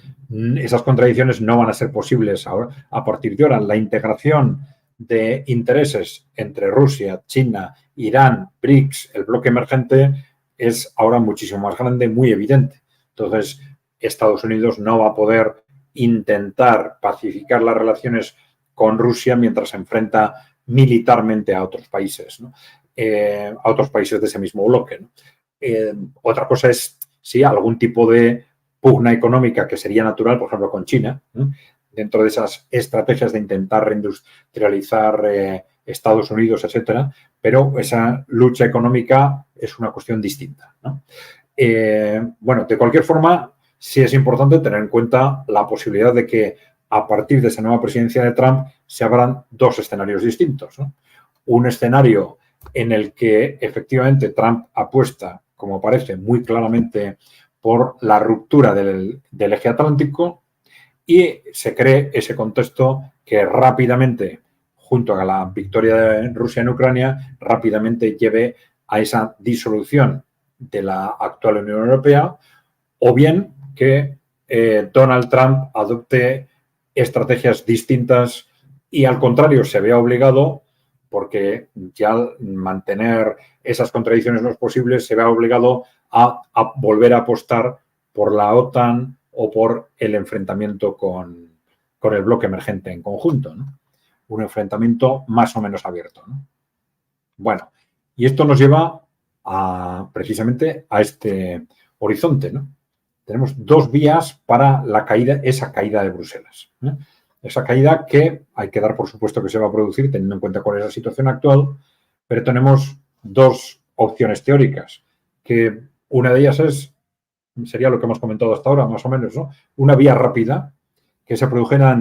esas contradicciones no van a ser posibles ahora, a partir de ahora. La integración de intereses entre Rusia, China, Irán, BRICS, el bloque emergente, es ahora muchísimo más grande, muy evidente. Entonces, Estados Unidos no va a poder intentar pacificar las relaciones con Rusia mientras se enfrenta militarmente a otros países, ¿no? A otros países de ese mismo bloque, ¿no? Otra cosa es, sí, algún tipo de pugna económica que sería natural, por ejemplo, con China, ¿no? Dentro de esas estrategias de intentar reindustrializar Estados Unidos, etcétera, pero esa lucha económica es una cuestión distinta, ¿no? Bueno, de cualquier forma, sí es importante tener en cuenta la posibilidad de que a partir de esa nueva presidencia de Trump se abran dos escenarios distintos, ¿no? Un escenario en el que efectivamente Trump apuesta, como parece muy claramente, por la ruptura del eje atlántico y se cree ese contexto que rápidamente, junto a la victoria de Rusia en Ucrania, rápidamente lleve a esa disolución de la actual Unión Europea, o bien que Donald Trump adopte estrategias distintas y al contrario se vea obligado, porque ya mantener esas contradicciones no es posible, se vea obligado a volver a apostar por la OTAN o por el enfrentamiento con el bloque emergente en conjunto, ¿no? Un enfrentamiento más o menos abierto, ¿no? Bueno, y esto nos lleva precisamente a este horizonte, ¿no? Tenemos dos vías para esa caída de Bruselas, ¿eh? Esa caída que hay que dar por supuesto que se va a producir teniendo en cuenta cuál es la situación actual, pero tenemos dos opciones teóricas, que una de ellas sería lo que hemos comentado hasta ahora, más o menos, ¿no? Una vía rápida que se produjera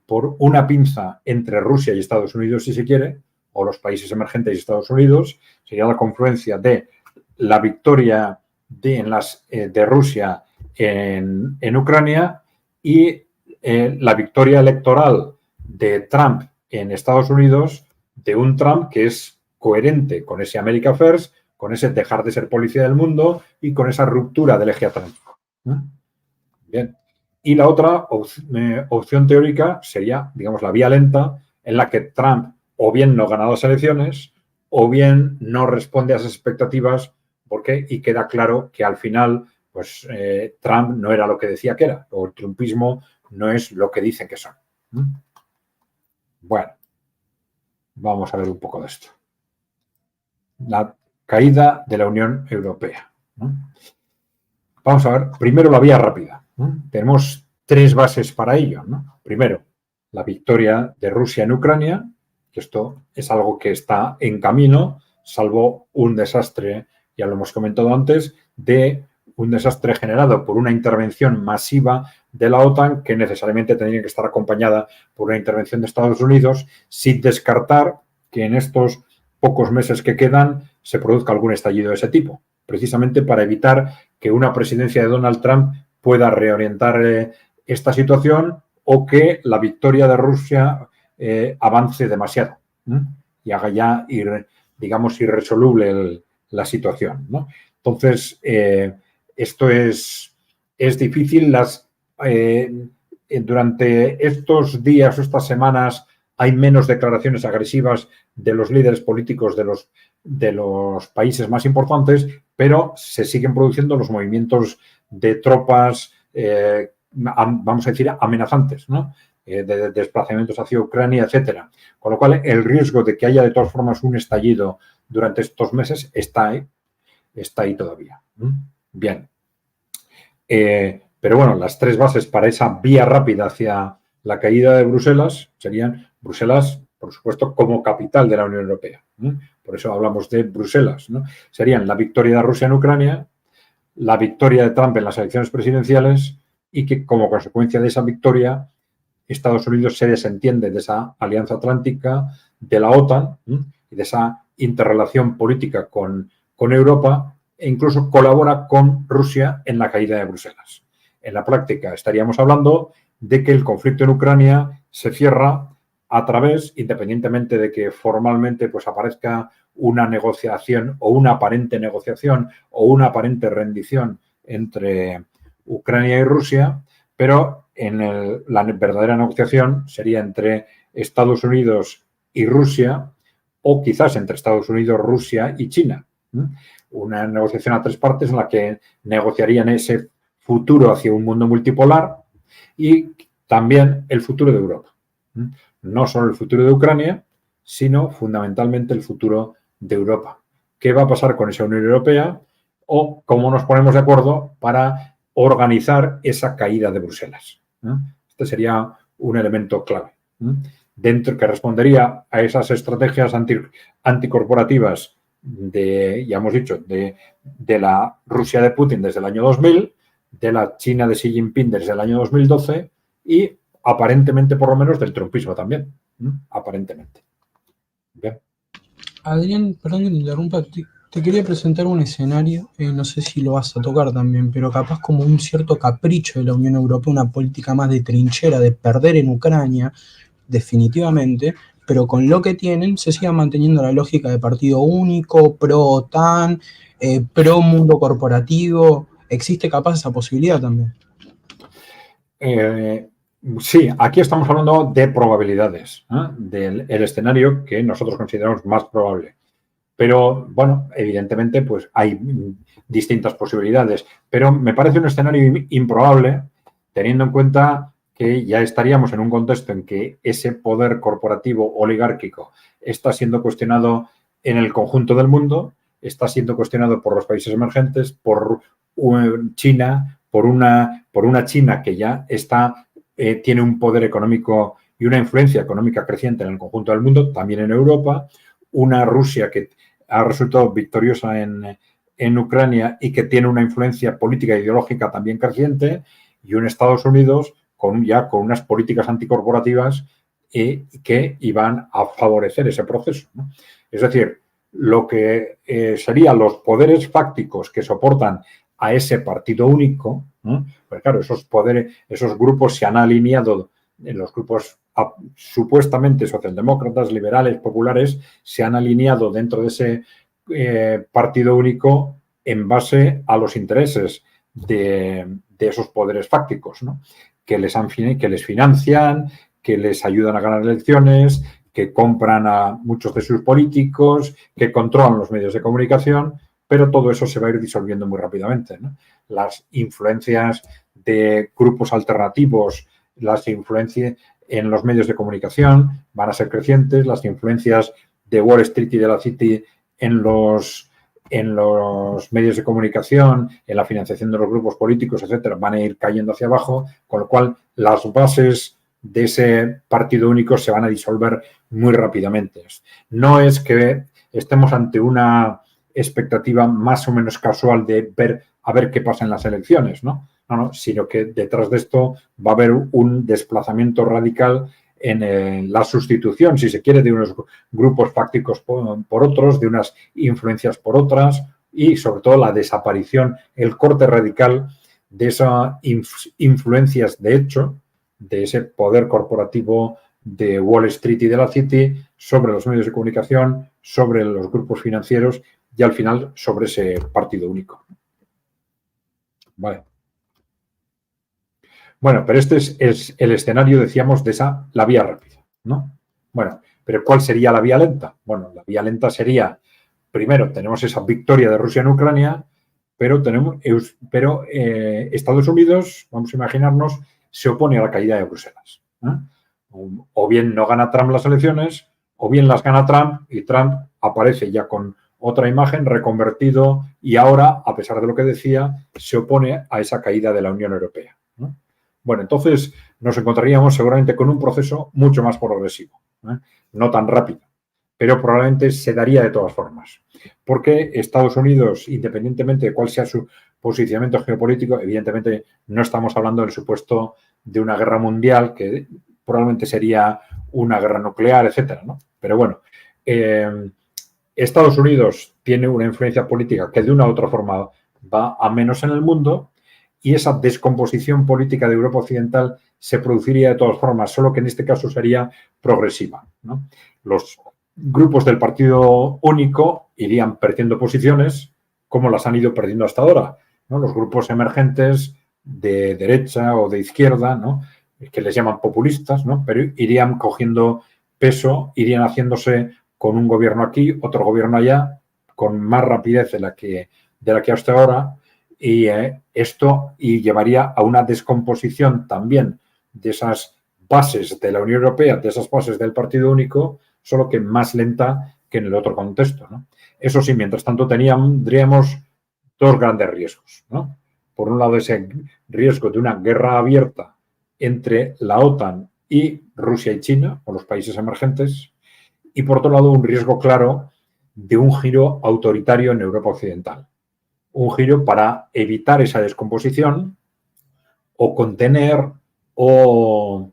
por una pinza entre Rusia y Estados Unidos, si se quiere, o los países emergentes y Estados Unidos, sería la confluencia de la victoria de Rusia en Ucrania y la victoria electoral de Trump en Estados Unidos, de un Trump que es coherente con ese America First, con ese dejar de ser policía del mundo y con esa ruptura del eje atlántico. Bien. Y la otra opción teórica sería, digamos, la vía lenta en la que Trump o bien no gana las elecciones o bien no responde a esas expectativas y queda claro que al final pues Trump no era lo que decía que era, o el trumpismo no es lo que dicen que son. Bueno, vamos a ver un poco de esto. La caída de la Unión Europea, ¿no? Vamos a ver, primero la vía rápida, ¿no? Tenemos tres bases para ello, ¿no? Primero, la victoria de Rusia en Ucrania, que esto es algo que está en camino, salvo un desastre, ya lo hemos comentado antes, de un desastre generado por una intervención masiva de la OTAN que necesariamente tendría que estar acompañada por una intervención de Estados Unidos, sin descartar que en estos pocos meses que quedan se produzca algún estallido de ese tipo, precisamente para evitar que una presidencia de Donald Trump pueda reorientar esta situación o que la victoria de Rusia avance demasiado, ¿no? Y haga ya, digamos, irresoluble la situación, ¿no? Entonces, esto es difícil. Durante estos días o estas semanas hay menos declaraciones agresivas de los líderes políticos de los países más importantes, pero se siguen produciendo los movimientos de tropas, vamos a decir, amenazantes, ¿no? De desplazamientos hacia Ucrania, etcétera. Con lo cual, el riesgo de que haya de todas formas un estallido durante estos meses está ahí todavía. Bien. Pero bueno, las tres bases para esa vía rápida hacia la caída de Bruselas serían Bruselas, por supuesto, como capital de la Unión Europea. Por eso hablamos de Bruselas, ¿no? Serían la victoria de Rusia en Ucrania, la victoria de Trump en las elecciones presidenciales y que como consecuencia de esa victoria Estados Unidos se desentiende de esa alianza atlántica, de la OTAN y de esa interrelación política con Europa e incluso colabora con Rusia en la caída de Bruselas. En la práctica estaríamos hablando de que el conflicto en Ucrania se cierra a través, independientemente de que formalmente pues aparezca una negociación o una aparente negociación o una aparente rendición entre Ucrania y Rusia, pero la verdadera negociación sería entre Estados Unidos y Rusia, o quizás entre Estados Unidos, Rusia y China. Una negociación a 3 partes en la que negociarían ese futuro hacia un mundo multipolar y también el futuro de Europa. No solo el futuro de Ucrania, sino fundamentalmente el futuro de Europa. ¿Qué va a pasar con esa Unión Europea? O cómo nos ponemos de acuerdo para organizar esa caída de Bruselas. Este sería un elemento clave. Dentro que respondería a esas estrategias anticorporativas ya hemos dicho, de la Rusia de Putin desde el año 2000, de la China de Xi Jinping desde el año 2012 y aparentemente, por lo menos, del trumpismo también. Aparentemente. Bien. Adrián, perdón que te interrumpa, te quería presentar un escenario, no sé si lo vas a tocar también, pero capaz como un cierto capricho de la Unión Europea, una política más de trinchera, de perder en Ucrania, definitivamente, pero con lo que tienen se siga manteniendo la lógica de partido único, pro-OTAN, pro-mundo corporativo. ¿Existe capaz esa posibilidad también? Sí, aquí estamos hablando de probabilidades, del escenario que nosotros consideramos más probable. Pero, bueno, evidentemente, pues hay distintas posibilidades. Pero me parece un escenario improbable, teniendo en cuenta que ya estaríamos en un contexto en que ese poder corporativo oligárquico está siendo cuestionado en el conjunto del mundo, está siendo cuestionado por los países emergentes, por China, por una China que ya tiene un poder económico y una influencia económica creciente en el conjunto del mundo, también en Europa, una Rusia que ha resultado victoriosa en Ucrania y que tiene una influencia política e ideológica también creciente, y un Estados Unidos con unas políticas anticorporativas que iban a favorecer ese proceso, ¿no? Es decir, lo que serían los poderes fácticos que soportan a ese partido único, ¿no? Pues claro, esos grupos se han alineado, en los grupos supuestamente socialdemócratas, liberales, populares, se han alineado dentro de ese partido único en base a los intereses de esos poderes fácticos, ¿no? Que les financian, que les ayudan a ganar elecciones, que compran a muchos de sus políticos, que controlan los medios de comunicación, pero todo eso se va a ir disolviendo muy rápidamente, ¿no? Las influencias de grupos alternativos, las influencias en los medios de comunicación van a ser crecientes, las influencias de Wall Street y de la City en los medios de comunicación, en la financiación de los grupos políticos, etcétera, van a ir cayendo hacia abajo, con lo cual las bases de ese partido único se van a disolver muy rápidamente. No es que estemos ante una expectativa más o menos casual de ver a ver qué pasa en las elecciones, ¿no? No, sino que detrás de esto va a haber un desplazamiento radical en la sustitución, si se quiere, de unos grupos fácticos por otros, de unas influencias por otras y, sobre todo, la desaparición, el corte radical de esas influencias de hecho, de ese poder corporativo de Wall Street y de la City sobre los medios de comunicación, sobre los grupos financieros y, al final, sobre ese partido único. Vale. Bueno, pero este es el escenario, decíamos, de la vía rápida, ¿no? Bueno, pero ¿cuál sería la vía lenta? Bueno, la vía lenta sería, primero, tenemos esa victoria de Rusia en Ucrania, pero Estados Unidos, vamos a imaginarnos, se opone a la caída de Bruselas, ¿eh? O bien no gana Trump las elecciones, o bien las gana Trump y Trump aparece ya con otra imagen, reconvertido, y ahora, a pesar de lo que decía, se opone a esa caída de la Unión Europea, ¿no? Bueno, entonces nos encontraríamos seguramente con un proceso mucho más progresivo, ¿eh? No tan rápido, pero probablemente se daría de todas formas. Porque Estados Unidos, independientemente de cuál sea su posicionamiento geopolítico, evidentemente no estamos hablando del supuesto de una guerra mundial, que probablemente sería una guerra nuclear, etcétera, ¿no? Pero bueno, Estados Unidos tiene una influencia política que de una u otra forma va a menos en el mundo, y esa descomposición política de Europa Occidental se produciría de todas formas, solo que en este caso sería progresiva, ¿no? Los grupos del Partido Único irían perdiendo posiciones como las han ido perdiendo hasta ahora, ¿no? Los grupos emergentes de derecha o de izquierda, ¿no? Que les llaman populistas, ¿no? Pero irían cogiendo peso, irían haciéndose con un gobierno aquí, otro gobierno allá, con más rapidez de la que hasta ahora, y esto llevaría a una descomposición también de esas bases de la Unión Europea, de esas bases del Partido Único, solo que más lenta que en el otro contexto, ¿no? Eso sí, mientras tanto tendríamos dos grandes riesgos, ¿no? Por un lado, ese riesgo de una guerra abierta entre la OTAN y Rusia y China, o los países emergentes, y por otro lado, un riesgo claro de un giro autoritario en Europa Occidental. Un giro para evitar esa descomposición o contener o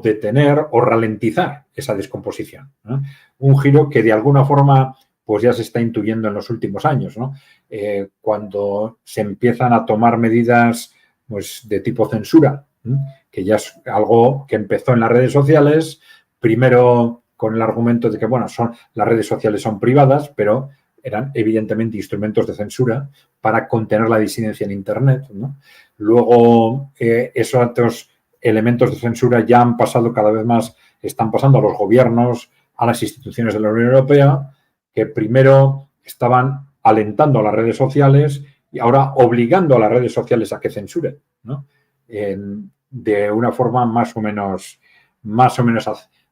detener o ralentizar esa descomposición, ¿no? Un giro que de alguna forma pues ya se está intuyendo en los últimos años, ¿no? Cuando se empiezan a tomar medidas pues, de tipo censura, ¿no? Que ya es algo que empezó en las redes sociales, primero con el argumento de que, bueno, las redes sociales son privadas, pero eran evidentemente instrumentos de censura para contener la disidencia en Internet, ¿no? Luego, esos elementos de censura ya han pasado cada vez más, están pasando a los gobiernos, a las instituciones de la Unión Europea, que primero estaban alentando a las redes sociales y ahora obligando a las redes sociales a que censuren, ¿no? De una forma más o menos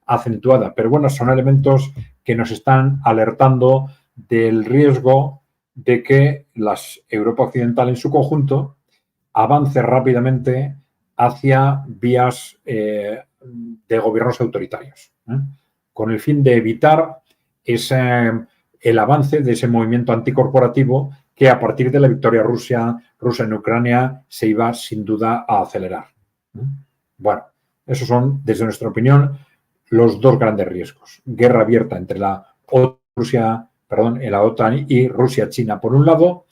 acentuada. Pero bueno, son elementos que nos están alertando del riesgo de que la Europa Occidental en su conjunto avance rápidamente hacia vías de gobiernos autoritarios, con el fin de evitar el avance de ese movimiento anticorporativo que a partir de la victoria rusa en Ucrania se iba sin duda a acelerar. Bueno, esos son, desde nuestra opinión, los dos grandes riesgos. Guerra abierta entre la OTAN y Rusia-China por un lado,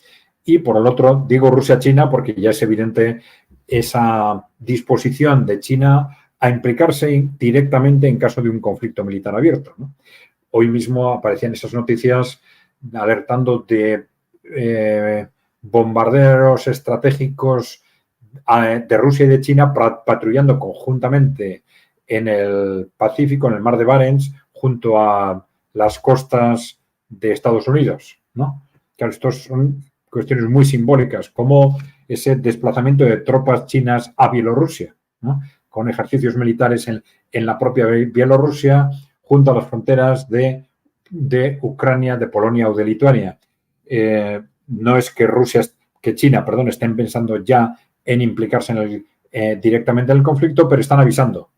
y por el otro, digo Rusia-China porque ya es evidente esa disposición de China a implicarse directamente en caso de un conflicto militar abierto, ¿no? Hoy mismo aparecían esas noticias alertando de bombarderos estratégicos de Rusia y de China patrullando conjuntamente en el Pacífico, en el mar de Barents, junto a las costas de Estados Unidos, ¿no? Claro, estos son cuestiones muy simbólicas, como ese desplazamiento de tropas chinas a Bielorrusia, ¿no? Con ejercicios militares en la propia Bielorrusia, junto a las fronteras de Ucrania, de Polonia o de Lituania. No es que China estén pensando ya en implicarse directamente en el conflicto, pero están avisando.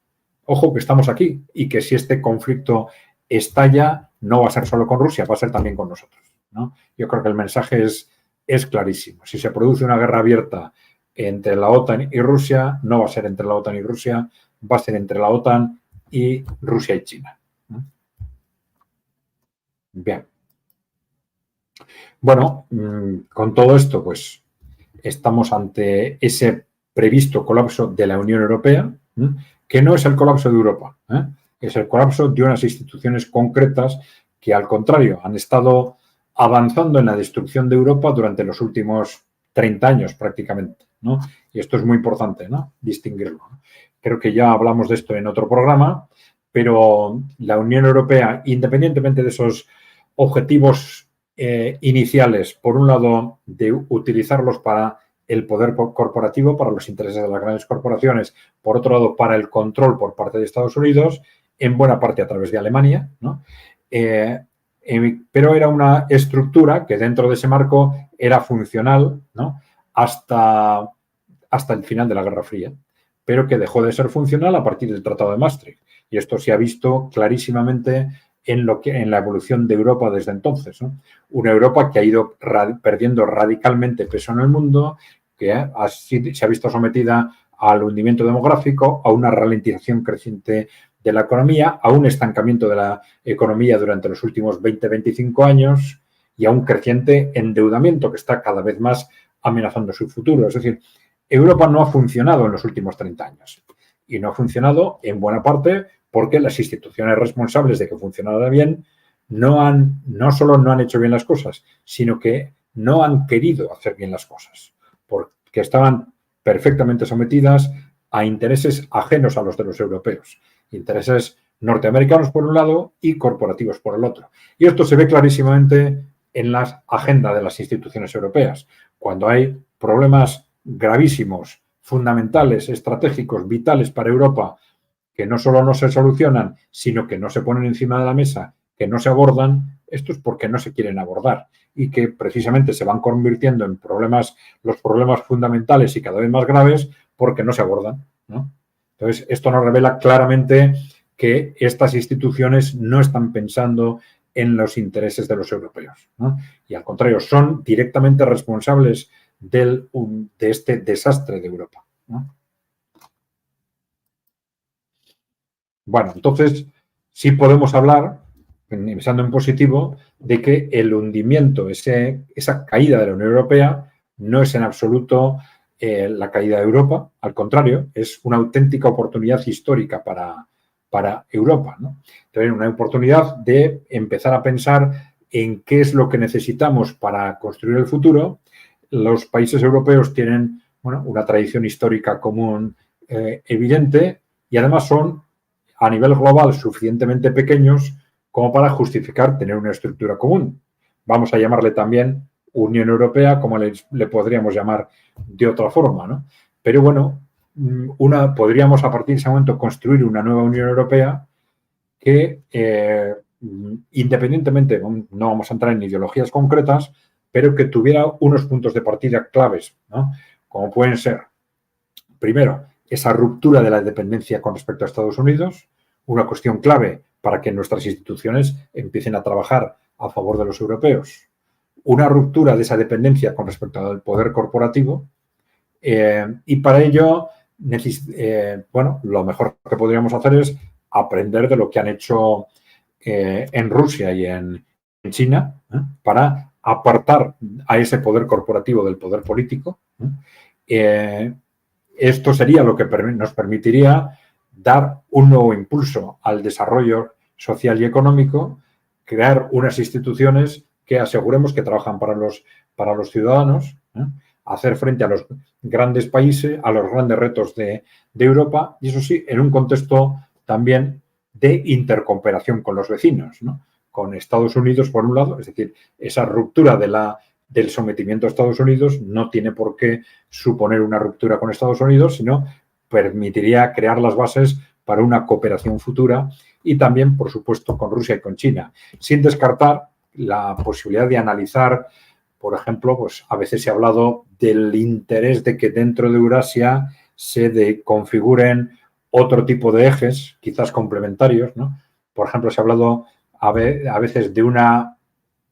Ojo que estamos aquí y que si este conflicto estalla, no va a ser solo con Rusia, va a ser también con nosotros, ¿no? Yo creo que el mensaje es clarísimo. Si se produce una guerra abierta entre la OTAN y Rusia, no va a ser entre la OTAN y Rusia, va a ser entre la OTAN y Rusia y China. Bien. Bueno, con todo esto, pues estamos ante ese previsto colapso de la Unión Europea, que no es el colapso de Europa, es el colapso de unas instituciones concretas que, al contrario, han estado avanzando en la destrucción de Europa durante los últimos 30 años prácticamente, ¿no? Y esto es muy importante, ¿no? Distinguirlo. Creo que ya hablamos de esto en otro programa, pero la Unión Europea, independientemente de esos objetivos iniciales, por un lado, de utilizarlos para el poder corporativo, para los intereses de las grandes corporaciones, por otro lado, para el control por parte de Estados Unidos, en buena parte a través de Alemania, ¿no? Pero era una estructura que dentro de ese marco era funcional, ¿no? hasta el final de la Guerra Fría, pero que dejó de ser funcional a partir del Tratado de Maastricht. Y esto se ha visto clarísimamente en la evolución de Europa desde entonces, ¿no? Una Europa que ha ido perdiendo radicalmente peso en el mundo, que se ha visto sometida al hundimiento demográfico, a una ralentización creciente de la economía, a un estancamiento de la economía durante los últimos 20-25 años y a un creciente endeudamiento que está cada vez más amenazando su futuro. Es decir, Europa no ha funcionado en los últimos 30 años y no ha funcionado en buena parte porque las instituciones responsables de que funcionara bien no solo no han hecho bien las cosas, sino que no han querido hacer bien las cosas, porque estaban perfectamente sometidas a intereses ajenos a los de los europeos, intereses norteamericanos por un lado y corporativos por el otro. Y esto se ve clarísimamente en la agenda de las instituciones europeas, cuando hay problemas gravísimos, fundamentales, estratégicos, vitales para Europa, que no solo no se solucionan, sino que no se ponen encima de la mesa, que no se abordan, esto es porque no se quieren abordar y que precisamente se van convirtiendo en los problemas fundamentales y cada vez más graves porque no se abordan, ¿no? Entonces, esto nos revela claramente que estas instituciones no están pensando en los intereses de los europeos, ¿no? Y al contrario, son directamente responsables de este desastre de Europa, ¿no? Bueno, entonces sí podemos hablar, pensando en positivo, de que el hundimiento, esa caída de la Unión Europea, no es en absoluto la caída de Europa, al contrario, es una auténtica oportunidad histórica para Europa, ¿no? Entonces, una oportunidad de empezar a pensar en qué es lo que necesitamos para construir el futuro. Los países europeos tienen, bueno, una tradición histórica común evidente y además son a nivel global suficientemente pequeños como para justificar tener una estructura común. Vamos a llamarle también Unión Europea, como le podríamos llamar de otra forma, ¿no? Pero bueno, podríamos a partir de ese momento construir una nueva Unión Europea que, independientemente, no vamos a entrar en ideologías concretas, pero que tuviera unos puntos de partida claves, ¿no? Como pueden ser, primero, esa ruptura de la dependencia con respecto a Estados Unidos, una cuestión clave para que nuestras instituciones empiecen a trabajar a favor de los europeos, una ruptura de esa dependencia con respecto al poder corporativo y para ello, bueno, lo mejor que podríamos hacer es aprender de lo que han hecho en Rusia y en China para apartar a ese poder corporativo del poder político. Esto sería lo que nos permitiría dar un nuevo impulso al desarrollo social y económico, crear unas instituciones que aseguremos que trabajan para los ciudadanos, hacer frente a los grandes países, a los grandes retos de Europa, y eso sí, en un contexto también de intercooperación con los vecinos, ¿no? Con Estados Unidos, por un lado, es decir, esa ruptura del sometimiento a Estados Unidos no tiene por qué suponer una ruptura con Estados Unidos, sino permitiría crear las bases para una cooperación futura y también, por supuesto, con Rusia y con China, sin descartar la posibilidad de analizar, por ejemplo, pues a veces se ha hablado del interés de que dentro de Eurasia se configuren otro tipo de ejes, quizás complementarios, ¿no? Por ejemplo, se ha hablado a veces de una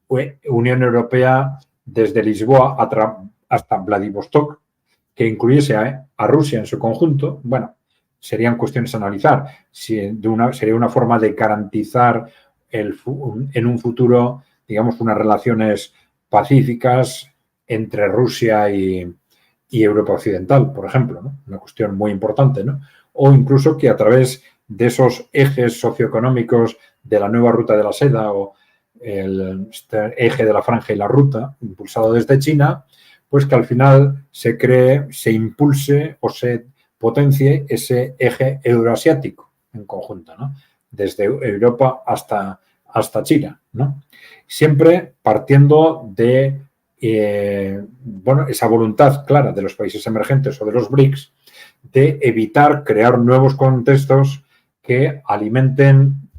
Unión Europea desde Lisboa hasta Vladivostok, que incluyese a Rusia en su conjunto. Bueno, serían cuestiones a analizar. Sería una forma de garantizar en un futuro, digamos, unas relaciones pacíficas entre Rusia y Europa Occidental, por ejemplo, ¿no? Una cuestión muy importante, ¿no? O incluso que a través de esos ejes socioeconómicos de la nueva ruta de la seda o este eje de la franja y la ruta, impulsado desde China, pues que al final se impulse o se potencie ese eje euroasiático en conjunto, ¿no? Desde Europa hasta China, ¿no? Siempre partiendo de bueno, esa voluntad clara de los países emergentes o de los BRICS de evitar crear nuevos contextos que alimenten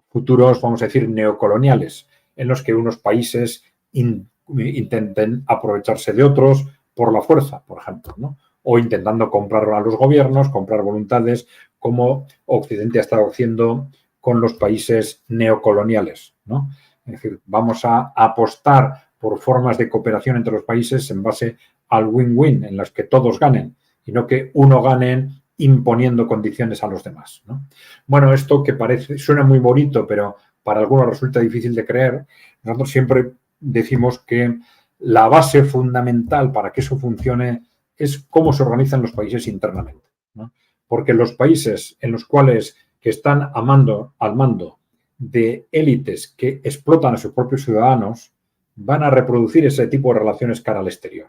futuros, vamos a decir, neocoloniales, en los que unos países intenten aprovecharse de otros por la fuerza, por ejemplo, ¿no? O intentando comprar a los gobiernos, comprar voluntades, como Occidente ha estado haciendo con los países neocoloniales, ¿no? Es decir, vamos a apostar por formas de cooperación entre los países en base al win-win, en las que todos ganen, y no que uno gane imponiendo condiciones a los demás, ¿no? Bueno, esto que suena muy bonito, pero para algunos resulta difícil de creer, nosotros siempre decimos que la base fundamental para que eso funcione es cómo se organizan los países internamente, ¿no? Porque los países en los cuales que están al mando de élites que explotan a sus propios ciudadanos van a reproducir ese tipo de relaciones cara al exterior.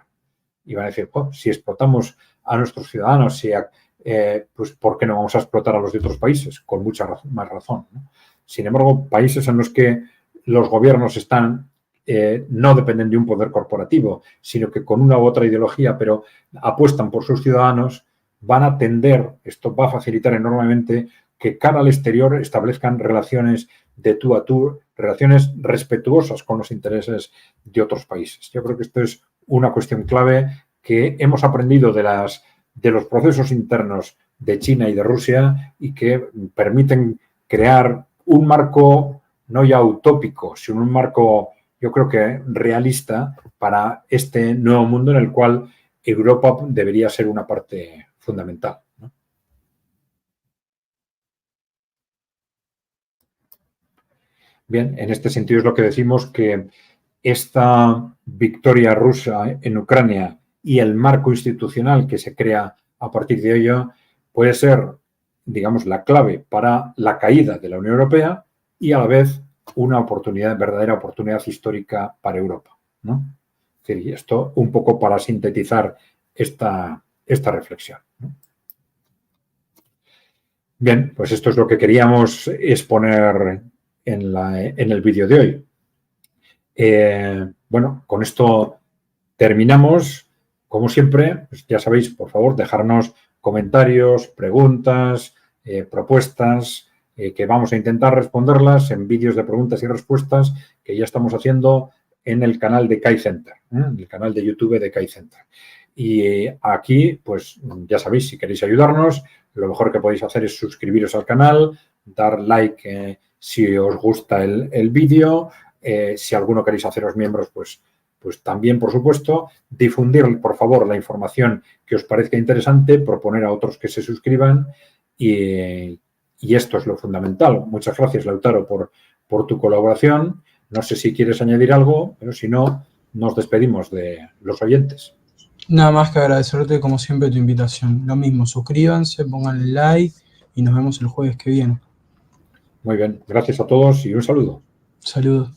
Y van a decir, oh, si explotamos a nuestros ciudadanos, pues ¿por qué no vamos a explotar a los de otros países? Con mucha más razón, ¿no? Sin embargo, países en los que los gobiernos no dependen de un poder corporativo, sino que con una u otra ideología, pero apuestan por sus ciudadanos, van a tender, esto va a facilitar enormemente que cara al exterior establezcan relaciones de tú a tú, relaciones respetuosas con los intereses de otros países. Yo creo que esto es una cuestión clave que hemos aprendido de los procesos internos de China y de Rusia y que permiten crear un marco no ya utópico, sino un marco, yo creo que realista para este nuevo mundo en el cual Europa debería ser una parte fundamental, ¿no? Bien, en este sentido es lo que decimos que esta victoria rusa en Ucrania y el marco institucional que se crea a partir de ello puede ser, digamos, la clave para la caída de la Unión Europea y a la vez una oportunidad, verdadera oportunidad histórica para Europa, ¿no? Es decir, esto un poco para sintetizar esta reflexión, ¿no? Bien, pues esto es lo que queríamos exponer en el vídeo de hoy. Bueno, con esto terminamos. Como siempre, pues ya sabéis, por favor, dejarnos comentarios, preguntas, propuestas, que vamos a intentar responderlas en vídeos de preguntas y respuestas que ya estamos haciendo en el canal de KAI Center, en el canal de YouTube de KAI Center. Y aquí, pues ya sabéis, si queréis ayudarnos, lo mejor que podéis hacer es suscribiros al canal, dar like si os gusta el vídeo. Si alguno queréis haceros miembros, pues también, por supuesto, difundir, por favor, la información que os parezca interesante, proponer a otros que se suscriban y esto es lo fundamental. Muchas gracias, Lautaro, por tu colaboración. No sé si quieres añadir algo, pero si no, nos despedimos de los oyentes. Nada más que agradecerte, como siempre, tu invitación. Lo mismo, suscríbanse, pongan like y nos vemos el jueves que viene. Muy bien, gracias a todos y un saludo. Saludos.